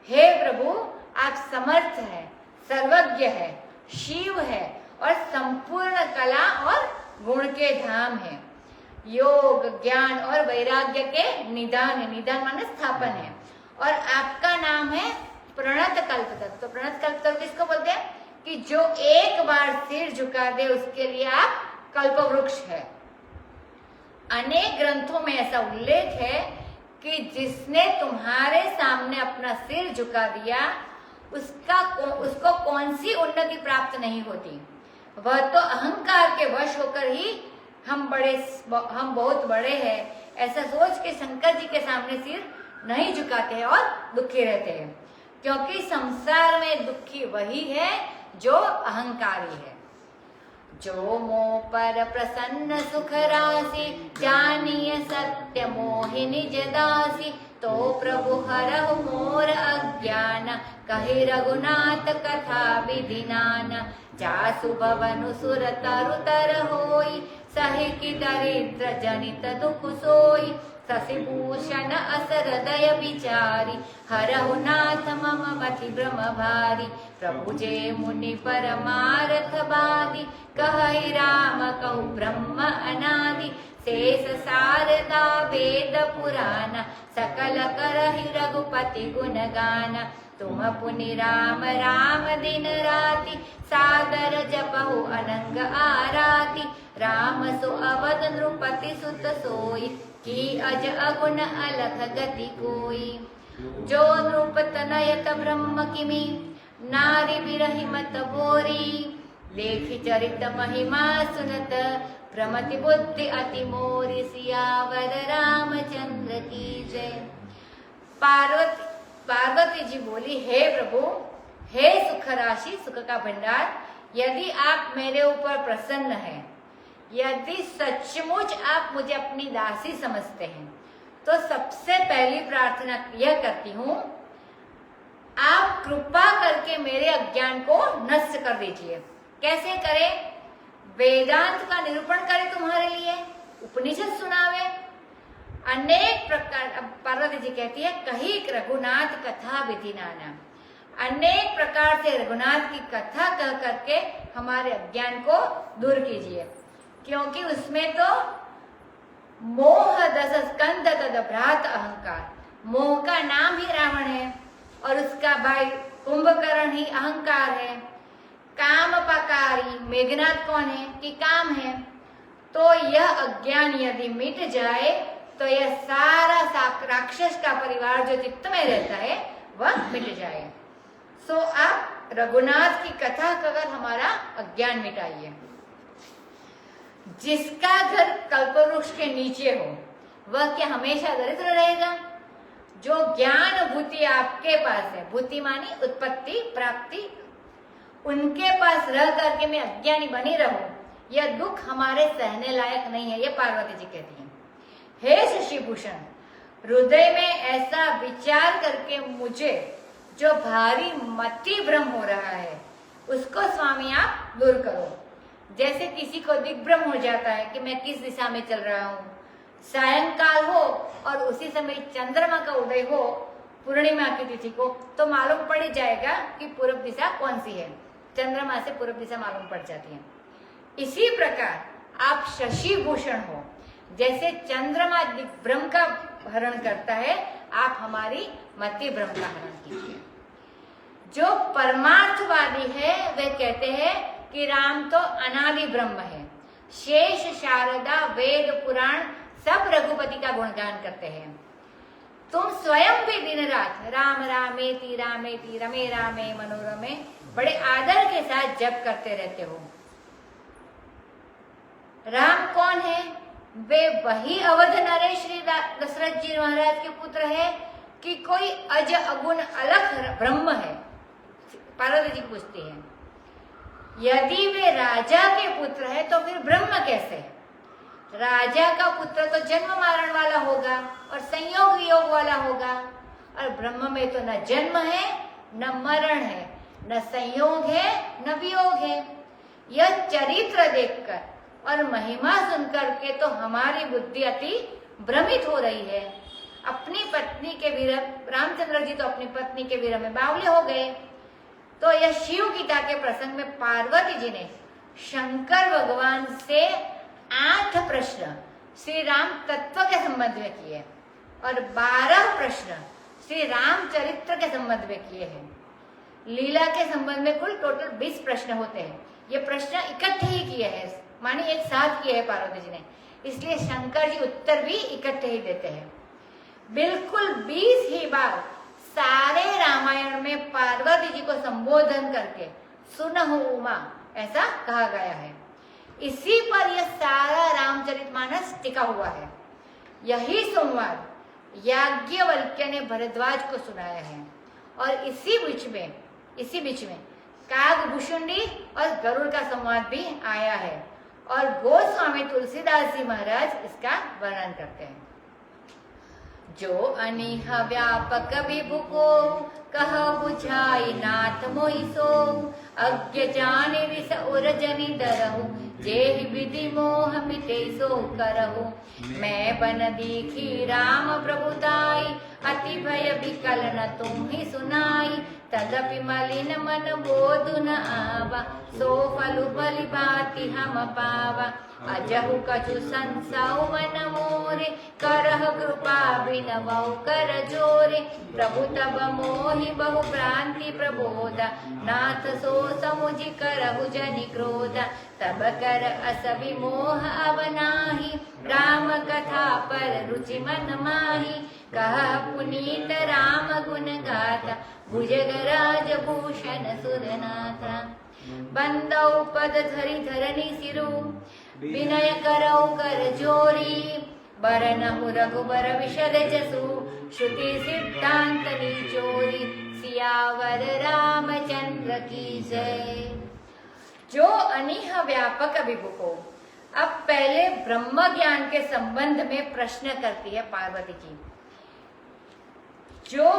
हे प्रभु, आप समर्थ है, सर्वज्ञ है, शिव है और संपूर्ण कला और गुण के धाम है। योग ज्ञान और वैराग्य के निदान है, निदान माने स्थापन है। और आपका नाम है प्रणत कल्पतरु। तो प्रणत कल्पतरु किसको बोलते हैं कि जो एक बार सिर झुका दे उसके लिए आप कल्प वृक्ष है। अनेक ग्रंथों में ऐसा उल्लेख है कि जिसने तुम्हारे सामने अपना सिर झुका दिया उसको कौन सी उन्नति प्राप्त नहीं होती। वह तो अहंकार के वश होकर ही हम बहुत बड़े हैं ऐसा सोच के शंकर जी के सामने सिर नहीं झुकाते हैं और दुखी रहते हैं, क्योंकि संसार में दुखी वही है जो अहंकारी है। जो मोह पर प्रसन्न सुख राशि, जानिए सत्य मोहि निज दासी। तो प्रभु हरहु मोर अज्ञान, कहि रघुनाथ कथा विधिनान। जासु भवनु सुर तरु तर होई, सहि की दरिद्र जनित दुख सोई। शशिभूषण अस हृदय विचारी, हरहु नाथ मम मति भ्रम भारी। प्रभु जे मुनि परमारथ बादी, कहहि राम कहु ब्रह्म अनादि। शेष शारदा वेद पुराण, सकल करहि रघुपति गुण गान। तुम पुनि राम राम दिन राति, सादर जपहु अनंग आराति। राम सो अवध नृपति सुत सोई, की अज अगुण अलख गति कोई। जो नृप तनयत ब्रह्म किमी, नारी बिरहि मत बोरी। देखि चरित महिमा सुनत, प्रमति बुद्धि अति मोरी। सियावर रामचंद्र की जय। पार्वती जी बोली, हे प्रभु, हे सुख राशि, सुख का भंडार, यदि आप मेरे ऊपर प्रसन्न हैं, यदि सचमुच आप मुझे अपनी दासी समझते हैं, तो सबसे पहली प्रार्थना यह करती हूँ, आप कृपा करके मेरे अज्ञान को नष्ट कर दीजिए। कैसे करें? वेदांत का निरूपण करें तुम्हारे लिए, उपनिषद सुनावे, अनेक प्रकार। अब पार्वती जी कहती है, कही रघुनाथ कथा विधि नाना, अनेक प्रकार से रघुनाथ की कथा कह करके हमारे अज्ञान को दूर कीजिए। क्योंकि उसमें तो मोह दस स्कंद तद भ्रात अहंकार, मोह का नाम ही रावण है और उसका भाई कुंभकर्ण ही अहंकार है। काम पकारी मेघनाथ कौन है? कि काम है। तो यह अज्ञान यदि मिट जाए तो यह सारा राक्षस का परिवार जो चित्त में रहता है वह मिट जाए। सो आप रघुनाथ की कथा कर हमारा अज्ञान मिटाइए। जिसका घर कल्पवृक्ष के नीचे हो वह क्या हमेशा दरिद्र रहेगा? जो ज्ञान भूति आपके पास है, भूति मानी उत्पत्ति प्राप्ति, उनके पास रह करके मैं अज्ञानी बनी रहूं, यह दुख हमारे सहने लायक नहीं है। ये पार्वती जी कहती हैं। हे शशिभूषण, हृदय में ऐसा विचार करके मुझे जो भारी मति भ्रम हो रहा है उसको स्वामी आप दूर करो। जैसे किसी को दिग्भ्रम हो जाता है कि मैं किस दिशा में चल रहा हूँ, सायंकाल हो और उसी समय चंद्रमा का उदय हो पूर्णिमा की तिथि को, तो मालूम पड़ जाएगा कि पूर्व दिशा कौन सी है। चंद्रमा से पूर्व दिशा मालूम पड़ जाती है। इसी प्रकार आप शशिभूषण हो, जैसे चंद्रमा दिग्भ्रम का हरण करता है, आप हमारी मति भ्रम का हरण कीजिए। जो परमार्थवादी है वे कहते हैं कि राम तो अनादि ब्रह्म है। शेष शारदा वेद पुराण सब रघुपति का गुणगान करते हैं। तुम स्वयं भी दिन रात राम रामेति रामेति रमे रामे मनोरमे बड़े आदर के साथ जप करते रहते हो। राम कौन है? वे वही अवध नरेश श्री दशरथ जी महाराज के पुत्र है कि कोई अज अगुण अलख ब्रह्म है? पार्वती जी पूछती है। यदि वे राजा के पुत्र है तो फिर ब्रह्म कैसे? राजा का पुत्र तो जन्म मरण वाला होगा और संयोग वियोग वाला होगा, और ब्रह्म में तो न जन्म है न मरण है, न संयोग है न वियोग है। यह चरित्र देखकर और महिमा सुनकर के तो हमारी बुद्धि अति भ्रमित हो रही है। अपनी पत्नी के विरह, रामचंद्र जी तो अपनी पत्नी के विरह में बावले हो गए। तो यह शिव गीता के प्रसंग में पार्वती जी ने शंकर भगवान से 8 प्रश्न श्री राम तत्व के संबंध में किए और 12 प्रश्न श्री रामचरित्र के संबंध में किए हैं। लीला के संबंध में कुल टोटल 20 प्रश्न होते हैं। ये प्रश्न इकट्ठे ही किए हैं, माने एक साथ किए हैं पार्वती जी ने, इसलिए शंकर जी उत्तर भी इकट्ठे ही देते हैं। बिल्कुल 20 ही बार सारे रामायण में पार्वती जी को संबोधन करके सुनहु उमा ऐसा कहा गया है। इसी पर यह सारा रामचरितमानस टिका हुआ है। यही संवाद याज्ञवल्क्य ने भरद्वाज को सुनाया है और इसी बीच में कागभूषुंडी और गरुड़ का संवाद भी आया है और गोस्वामी तुलसीदास जी महाराज इसका वर्णन करते हैं। जो अनिह व्यापक विभु को कह बुझाई नाथ मोहि सो। अज्ञ जान रिस उर जनि डरहु जेहि विधि मोह मिटे सो करहु। मैं बन दीखी राम प्रभुताई अति भय विकल न तुम्हि सुनाई। तदपि मलिन मन बोधु न आवा सो फलु बलि भाति हम पावा। अजहु कछु संसाउ मन मोरे करह कृपा बिनवउ कर जोरे। प्रभु तब मोहि बहु भ्रांति प्रबोधा नाथ सो समुझि करहु जनि क्रोधा। तब कर अस विमोह अवनाहि राम कथा पर रुचि मन माहि। कह पुनीत राम गुण गाथा भुजगराज भूषण सुरनाथा। बंदौ पद धरि धरनी सिरु विनय करौ कर जोरी। बरनहु रघुबर विशद जसु श्रुति सिद्धांत निचोरी। सियावर रामचंद्र की जय। जो अनिह व्यापक विभु को, अब पहले ब्रह्म ज्ञान के संबंध में प्रश्न करती है पार्वती जी। जो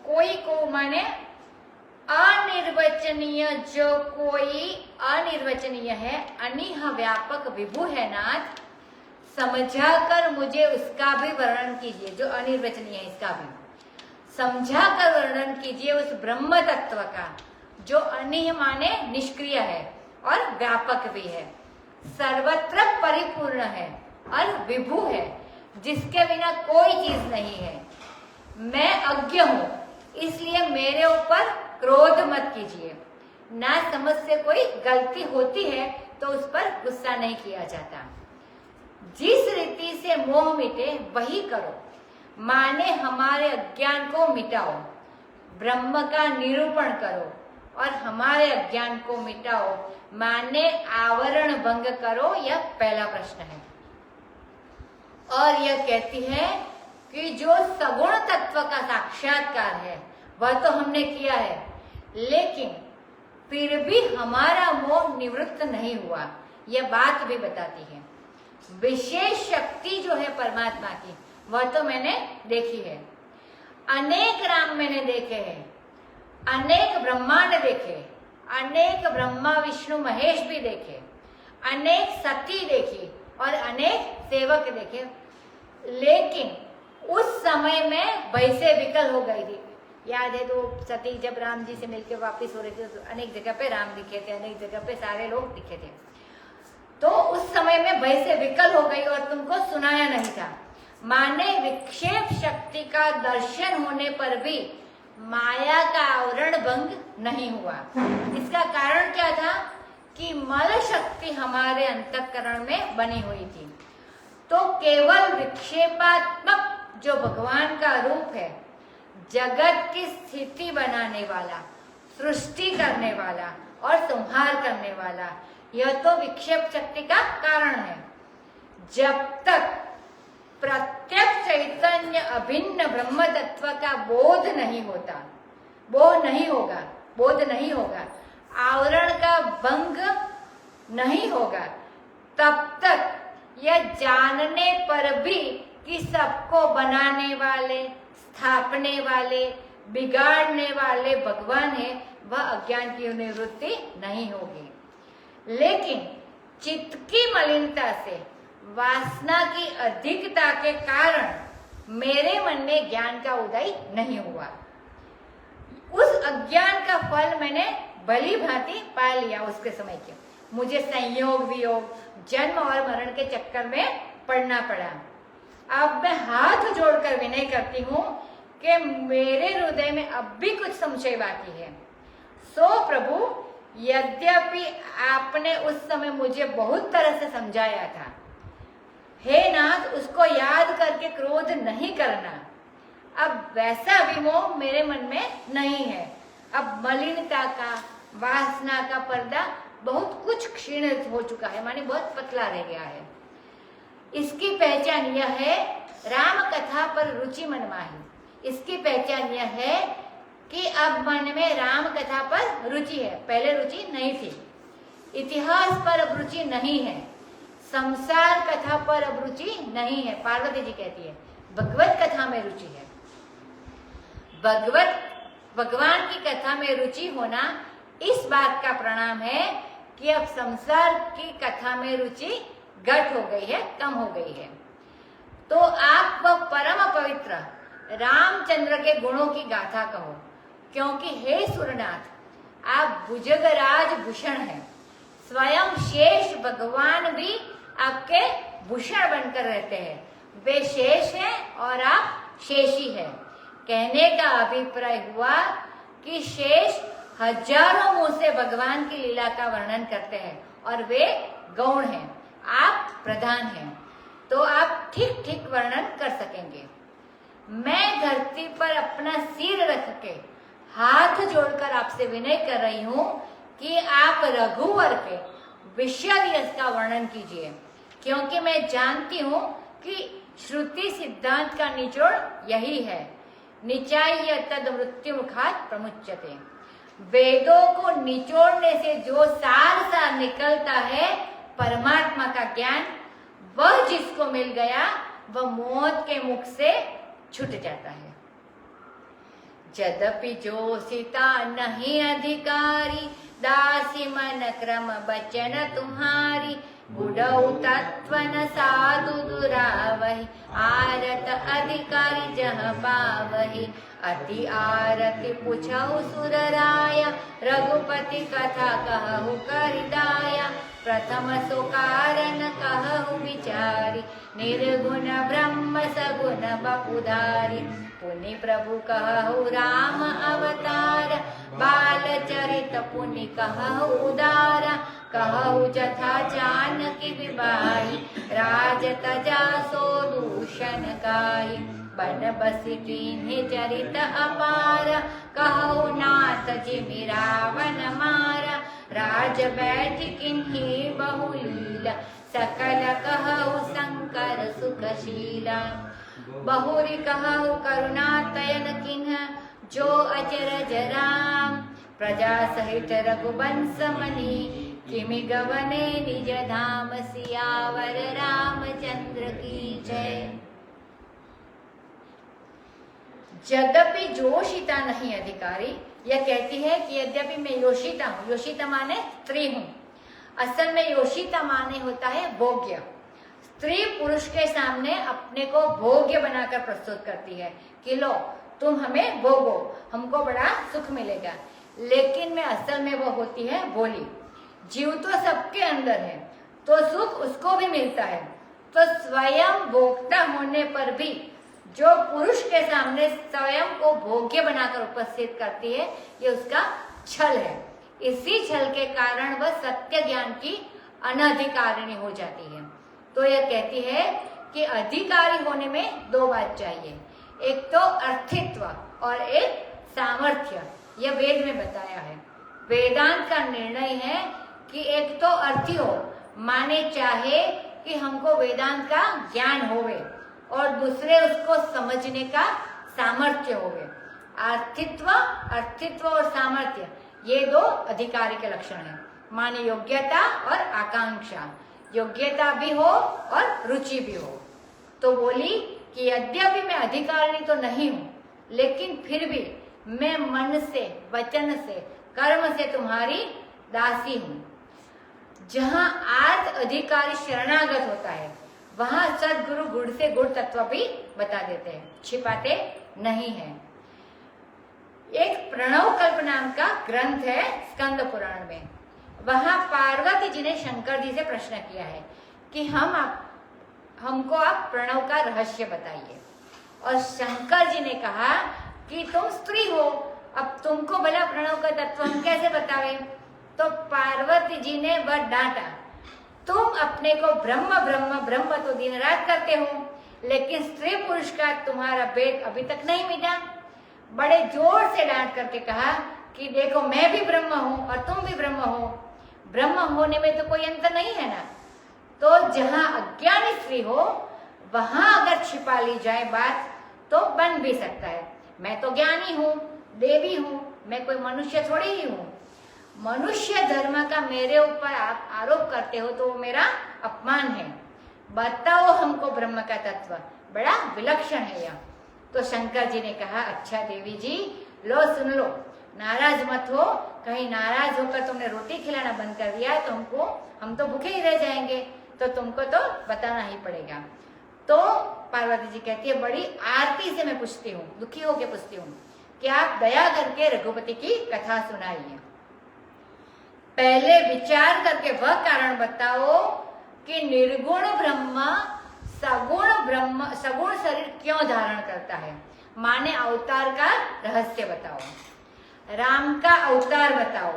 कोई को माने अनिर्वचनीय, जो कोई अनिर्वचनीय है, अनिह व्यापक विभु है नाथ, समझाकर मुझे उसका भी वर्णन कीजिए। जो अनिर्वचनीय है इसका भी समझाकर वर्णन कीजिए उस ब्रह्म तत्व का, जो अनिह माने निष्क्रिय है और व्यापक भी है, सर्वत्र परिपूर्ण है और विभु है, जिसके बिना कोई चीज नहीं है। मैं अज्ञ हूं, इसलिए मेरे ऊपर क्रोध मत कीजिए। ना समझ से कोई गलती होती है तो उस पर गुस्सा नहीं किया जाता। जिस रीति से मोह मिटे वही करो, माने हमारे अज्ञान को मिटाओ, ब्रह्म का निरूपण करो और हमारे अज्ञान को मिटाओ, माने आवरण भंग करो। यह पहला प्रश्न है। और यह कहती है कि जो सगुण तत्व का साक्षात्कार है वह तो हमने किया है, लेकिन फिर भी हमारा मोह निवृत्त नहीं हुआ, यह बात भी बताती है। विशेष शक्ति जो है परमात्मा की, वह तो मैंने देखी है। अनेक राम मैंने देखे हैं, अनेक ब्रह्मांड देखे, अनेक ब्रह्मा विष्णु महेश भी देखे, अनेक सती देखी और अनेक सेवक देखे, लेकिन उस समय में भय से विकल हो गई थी। याद है तो सती जब राम जी से मिलकर वापस हो रहे थे तो अनेक जगह पे राम दिखे थे, अनेक जगह पे सारे लोग दिखे थे। तो उस समय में भय से विकल हो गई और तुमको सुनाया नहीं था, माने विक्षेप शक्ति का दर्शन होने पर भी माया का आवरण भंग नहीं हुआ। इसका कारण क्या था कि मल शक्ति हमारे अंतःकरण में बनी हुई थी। तो केवल विक्षेपात्मक जो भगवान का रूप है, जगत की स्थिति बनाने वाला, सृष्टि करने वाला और संहार करने वाला, यह तो विक्षेप शक्ति का कारण है। जब तक प्रत्यक्ष चैतन्य अभिन्न ब्रह्म तत्व का बोध नहीं होता, बोध नहीं होगा, आवरण का भंग नहीं होगा, तब तक यह जानने पर भी कि सबको बनाने वाले, स्थापने वाले, बिगाड़ने वाले भगवान है, वह अज्ञान की निवृत्ति नहीं होगी। लेकिन चित्त की मलिनता से, वासना की अधिकता के कारण मेरे मन में ज्ञान का उदय नहीं हुआ। उस अज्ञान का फल मैंने भली भांति पा लिया उसके समय के। मुझे संयोग वियोग, जन्म और मरण के चक्कर में पड़ना पड़ा। अब मैं हाथ जोड़कर विनय करती हूँ कि मेरे हृदय में अब भी कुछ संशय बाकी है। सो प्रभु, यद्यपि आपने उस समय मुझे बहुत तरह से समझाया था, हे नाथ, उसको याद करके क्रोध नहीं करना। अब वैसा विमोह मेरे मन में नहीं है। अब मलिनता का, वासना का पर्दा बहुत कुछ क्षीण हो चुका है, माने बहुत पतला रह गया है। इसकी पहचान यह है, राम कथा पर रुचि मन माही। इसकी पहचान यह है कि अब मन में राम कथा पर रुचि है, पहले रुचि नहीं थी। इतिहास पर अब रुचि नहीं है, संसार कथा पर अब रुचि नहीं है। पार्वती जी कहती है, भगवत कथा में रुचि है। भगवान की कथा में रुचि होना इस बात का प्रणाम है कि अब संसार की कथा में रुचि घट हो गई है, कम हो गई है। तो आप वह परम पवित्र रामचंद्र के गुणों की गाथा कहो, क्योंकि हे सुरनाथ आप भुजगराज भूषण हैं। स्वयं शेष भगवान भी आपके भूषण बनकर रहते हैं। वे शेष हैं और आप शेषी हैं। कहने का अभिप्राय हुआ कि शेष हजारों मुंह से भगवान की लीला का वर्णन करते हैं और वे गौण हैं, आप प्रधान हैं, तो आप ठीक ठीक वर्णन कर सकेंगे। मैं धरती पर अपना सिर रख के हाथ जोड़कर आपसे विनय कर रही हूं कि आप रघुवर के विषय यश का वर्णन कीजिए, क्योंकि मैं जानती हूं कि श्रुति सिद्धांत का निचोड़ यही है, निचाय तद मृत्यु मुखात प्रमुच्यते। वेदों को निचोड़ने से जो सार निकलता है परमात्मा का ज्ञान, वह जिसको मिल गया वह मौत के मुख से छूट जाता है। यद्यपि जोशिता नहीं अधिकारी, दासी मन क्रम बचन तुम्हारी, गुडऊ तत्व न साधु दुरावहि, आरत अधिकारी जह पावहि। अति आरति पुछहु सुरराया, रघुपति कथा कहु करिदाया। प्रथम सो कारण कहु विचारी, निर्गुण ब्रह्म सगुण बपुधारी। पुनि प्रभु कहु राम अवतार, बाल चरित पुनि कहु उदारा। कहु जथा जानकी विवाही, राज तजा सो दूषण गाई। बन बसी कीन्हे चरित अपार, कहु नाथ जिमि रावण मारा। राज बैठ किन्ही बहुलीला, सकल कहु शंकर सुखशीला। बहुरी कहु करुणा तयन किन्ह, जो अचरज राम। प्रजा सहित रघुवंश मनी, किमि गवने निज धाम। सियावर रामचंद्र की जय। यद्यपि जोशिता नहीं अधिकारी, यह कहती है कि यद्यपि मैं योषिता हूँ, योषिता माने स्त्री हूँ, असल में योषिता माने होता है भोग्य। स्त्री पुरुष के सामने अपने को भोग्य बनाकर प्रस्तुत करती है कि लो तुम हमें भोगो, हमको बड़ा सुख मिलेगा, लेकिन में असल में वो होती है भोली। जीव तो सबके अंदर है, तो सुख उसको भी मिलता है। तो स्वयं भोक्ता होने पर भी जो पुरुष के सामने स्वयं को भोग्य बनाकर उपस्थित करती है, ये उसका छल है। इसी छल के कारण वह सत्य ज्ञान की अनधिकारिणी हो जाती है। तो यह कहती है कि अधिकारी होने में दो बात चाहिए, एक तो अर्थित्व और एक सामर्थ्य। यह वेद में बताया है। वेदांत का निर्णय है कि एक तो अर्थी हो, माने चाहे कि हमको वेदांत का ज्ञान होवे, और दूसरे उसको समझने का सामर्थ्य होवे। अर्थित्व और सामर्थ्य ये दो अधिकारी के लक्षण हैं। माने योग्यता और आकांक्षा, योग्यता भी हो और रुचि भी हो। तो बोली कि यद्यपि मैं अधिकारिणी तो नहीं हूं, लेकिन फिर भी मैं मन से, वचन से, कर्म से तुम्हारी दासी हूं। जहां आर्थ अधिकारी शरणागत होता है, वहां सदगुरु गुण से गुण तत्व भी बता देते हैं, छिपाते नहीं है। एक प्रणव कल्प नाम का ग्रंथ है स्कंद पुराण में। वहां पार्वती जी ने शंकर जी से प्रश्न किया है कि हमको आप प्रणव का रहस्य बताइए। और शंकर जी ने कहा कि तुम स्त्री हो, अब तुमको भला प्रणव का तत्व हम कैसे बतावे। तो पार्वती जी ने वह डांटा, तुम अपने को ब्रह्म ब्रह्म ब्रह्म तो दिन रात करते हो, लेकिन स्त्री पुरुष का तुम्हारा भेद अभी तक नहीं मिटा। बड़े जोर से डांट करके कहा कि देखो मैं भी ब्रह्म हूं और तुम भी ब्रह्म हो, ब्रह्म होने में तो कोई अंतर नहीं है ना। तो जहां अज्ञानी स्त्री हो वहां अगर छिपा ली जाए बात तो बन भी सकता है। मैं तो ज्ञानी हूँ, देवी हूँ, मैं कोई मनुष्य थोड़ी ही हूँ। मनुष्य धर्म का मेरे ऊपर आप आरोप करते हो तो वो मेरा अपमान है। बताओ हमको ब्रह्म का तत्व। बड़ा विलक्षण है यह। तो शंकर जी ने कहा, अच्छा देवी जी, लो सुन लो, नाराज मत हो, कहीं नाराज होकर तुमने रोटी खिलाना बंद कर दिया तो हम तो भूखे ही रह जाएंगे, तो तुमको तो बताना ही पड़ेगा। तो पार्वती जी कहती है, बड़ी आरती से मैं पूछती हूँ, दुखी होकर पूछती हूँ कि आप दया करके रघुपति की कथा सुनाइए। पहले विचार करके वह कारण बताओ कि निर्गुण ब्रह्म सगुण शरीर क्यों धारण करता है। माने अवतार का रहस्य बताओ, राम का अवतार बताओ,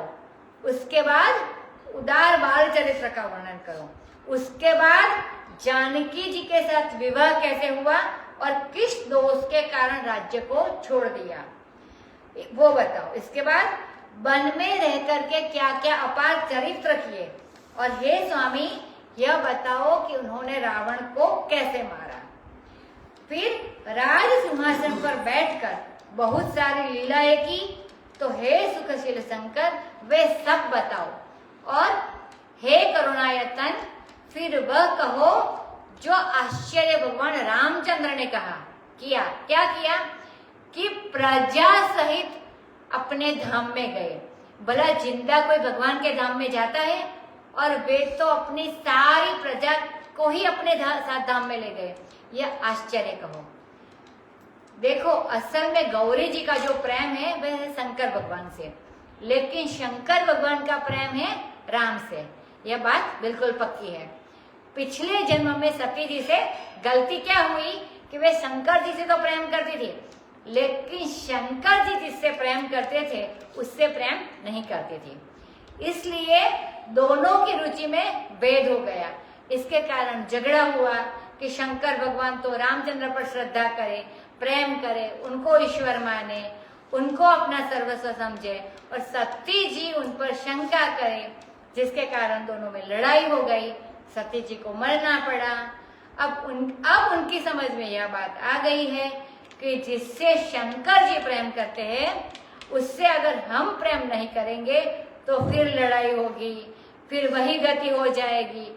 उसके बाद उदार बाल चरित्र का वर्णन करो, उसके बाद जानकी जी के साथ विवाह कैसे हुआ और किस दोष के कारण राज्य को छोड़ दिया वो बताओ। इसके बाद वन में रह करके क्या क्या अपार चरित्र किए, और हे स्वामी यह बताओ कि उन्होंने रावण को कैसे मारा। फिर राज सिंहासन पर बैठकर बहुत सारी लीलाएं की, तो हे सुखशील शंकर वे सब बताओ, और हे करुणायतन फिर वह कहो जो आश्चर्य भगवान रामचंद्र ने कहा किया। क्या किया कि प्रजा सहित अपने धाम में गए। भला जिंदा कोई भगवान के धाम में जाता है, और वे तो अपनी सारी प्रजा को ही अपने साथ धाम में ले गए। यह आश्चर्य कहो। देखो असल में गौरी जी का जो प्रेम है वह है शंकर भगवान से, लेकिन शंकर भगवान का प्रेम है राम से। यह बात बिल्कुल पक्की है। पिछले जन्म में सती जी से गलती क्या हुई कि वे शंकर जी से तो प्रेम करती थी, लेकिन शंकर जी जिससे प्रेम करते थे उससे प्रेम नहीं करती थी, इसलिए दोनों की रुचि में भेद हो गया। इसके कारण झगड़ा हुआ कि शंकर भगवान तो रामचंद्र पर श्रद्धा करे, प्रेम करे, उनको ईश्वर माने, उनको अपना सर्वस्व समझे, और सती जी उन पर शंका करे, जिसके कारण दोनों में लड़ाई हो गई, सती जी को मरना पड़ा। अब उनकी समझ में यह बात आ गई है कि जिससे शंकर जी प्रेम करते हैं उससे अगर हम प्रेम नहीं करेंगे तो फिर लड़ाई होगी, फिर वही गति हो जाएगी।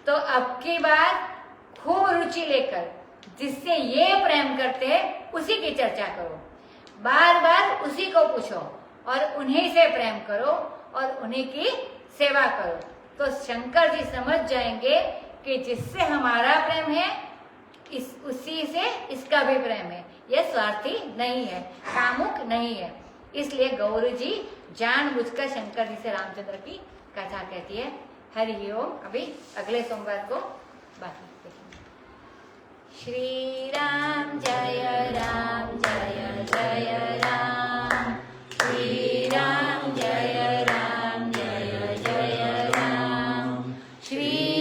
तो अब की बार खूब रुचि लेकर जिससे ये प्रेम करते हैं उसी की चर्चा करो, बार बार उसी को पूछो और उन्हीं से प्रेम करो और उन्हीं की सेवा करो, तो शंकर जी समझ जाएंगे कि जिससे हमारा प्रेम है उसी से इसका भी प्रेम है। यह स्वार्थी नहीं है, कामुक नहीं है। इसलिए गौरी जी जानबूझकर शंकर जी से रामचंद्र की कथा कहती है। हरि ओम। अभी अगले सोमवार को बाकी देखेंगे। श्री राम जय राम जय जय राम, श्री राम जय राम जय जय राम, श्री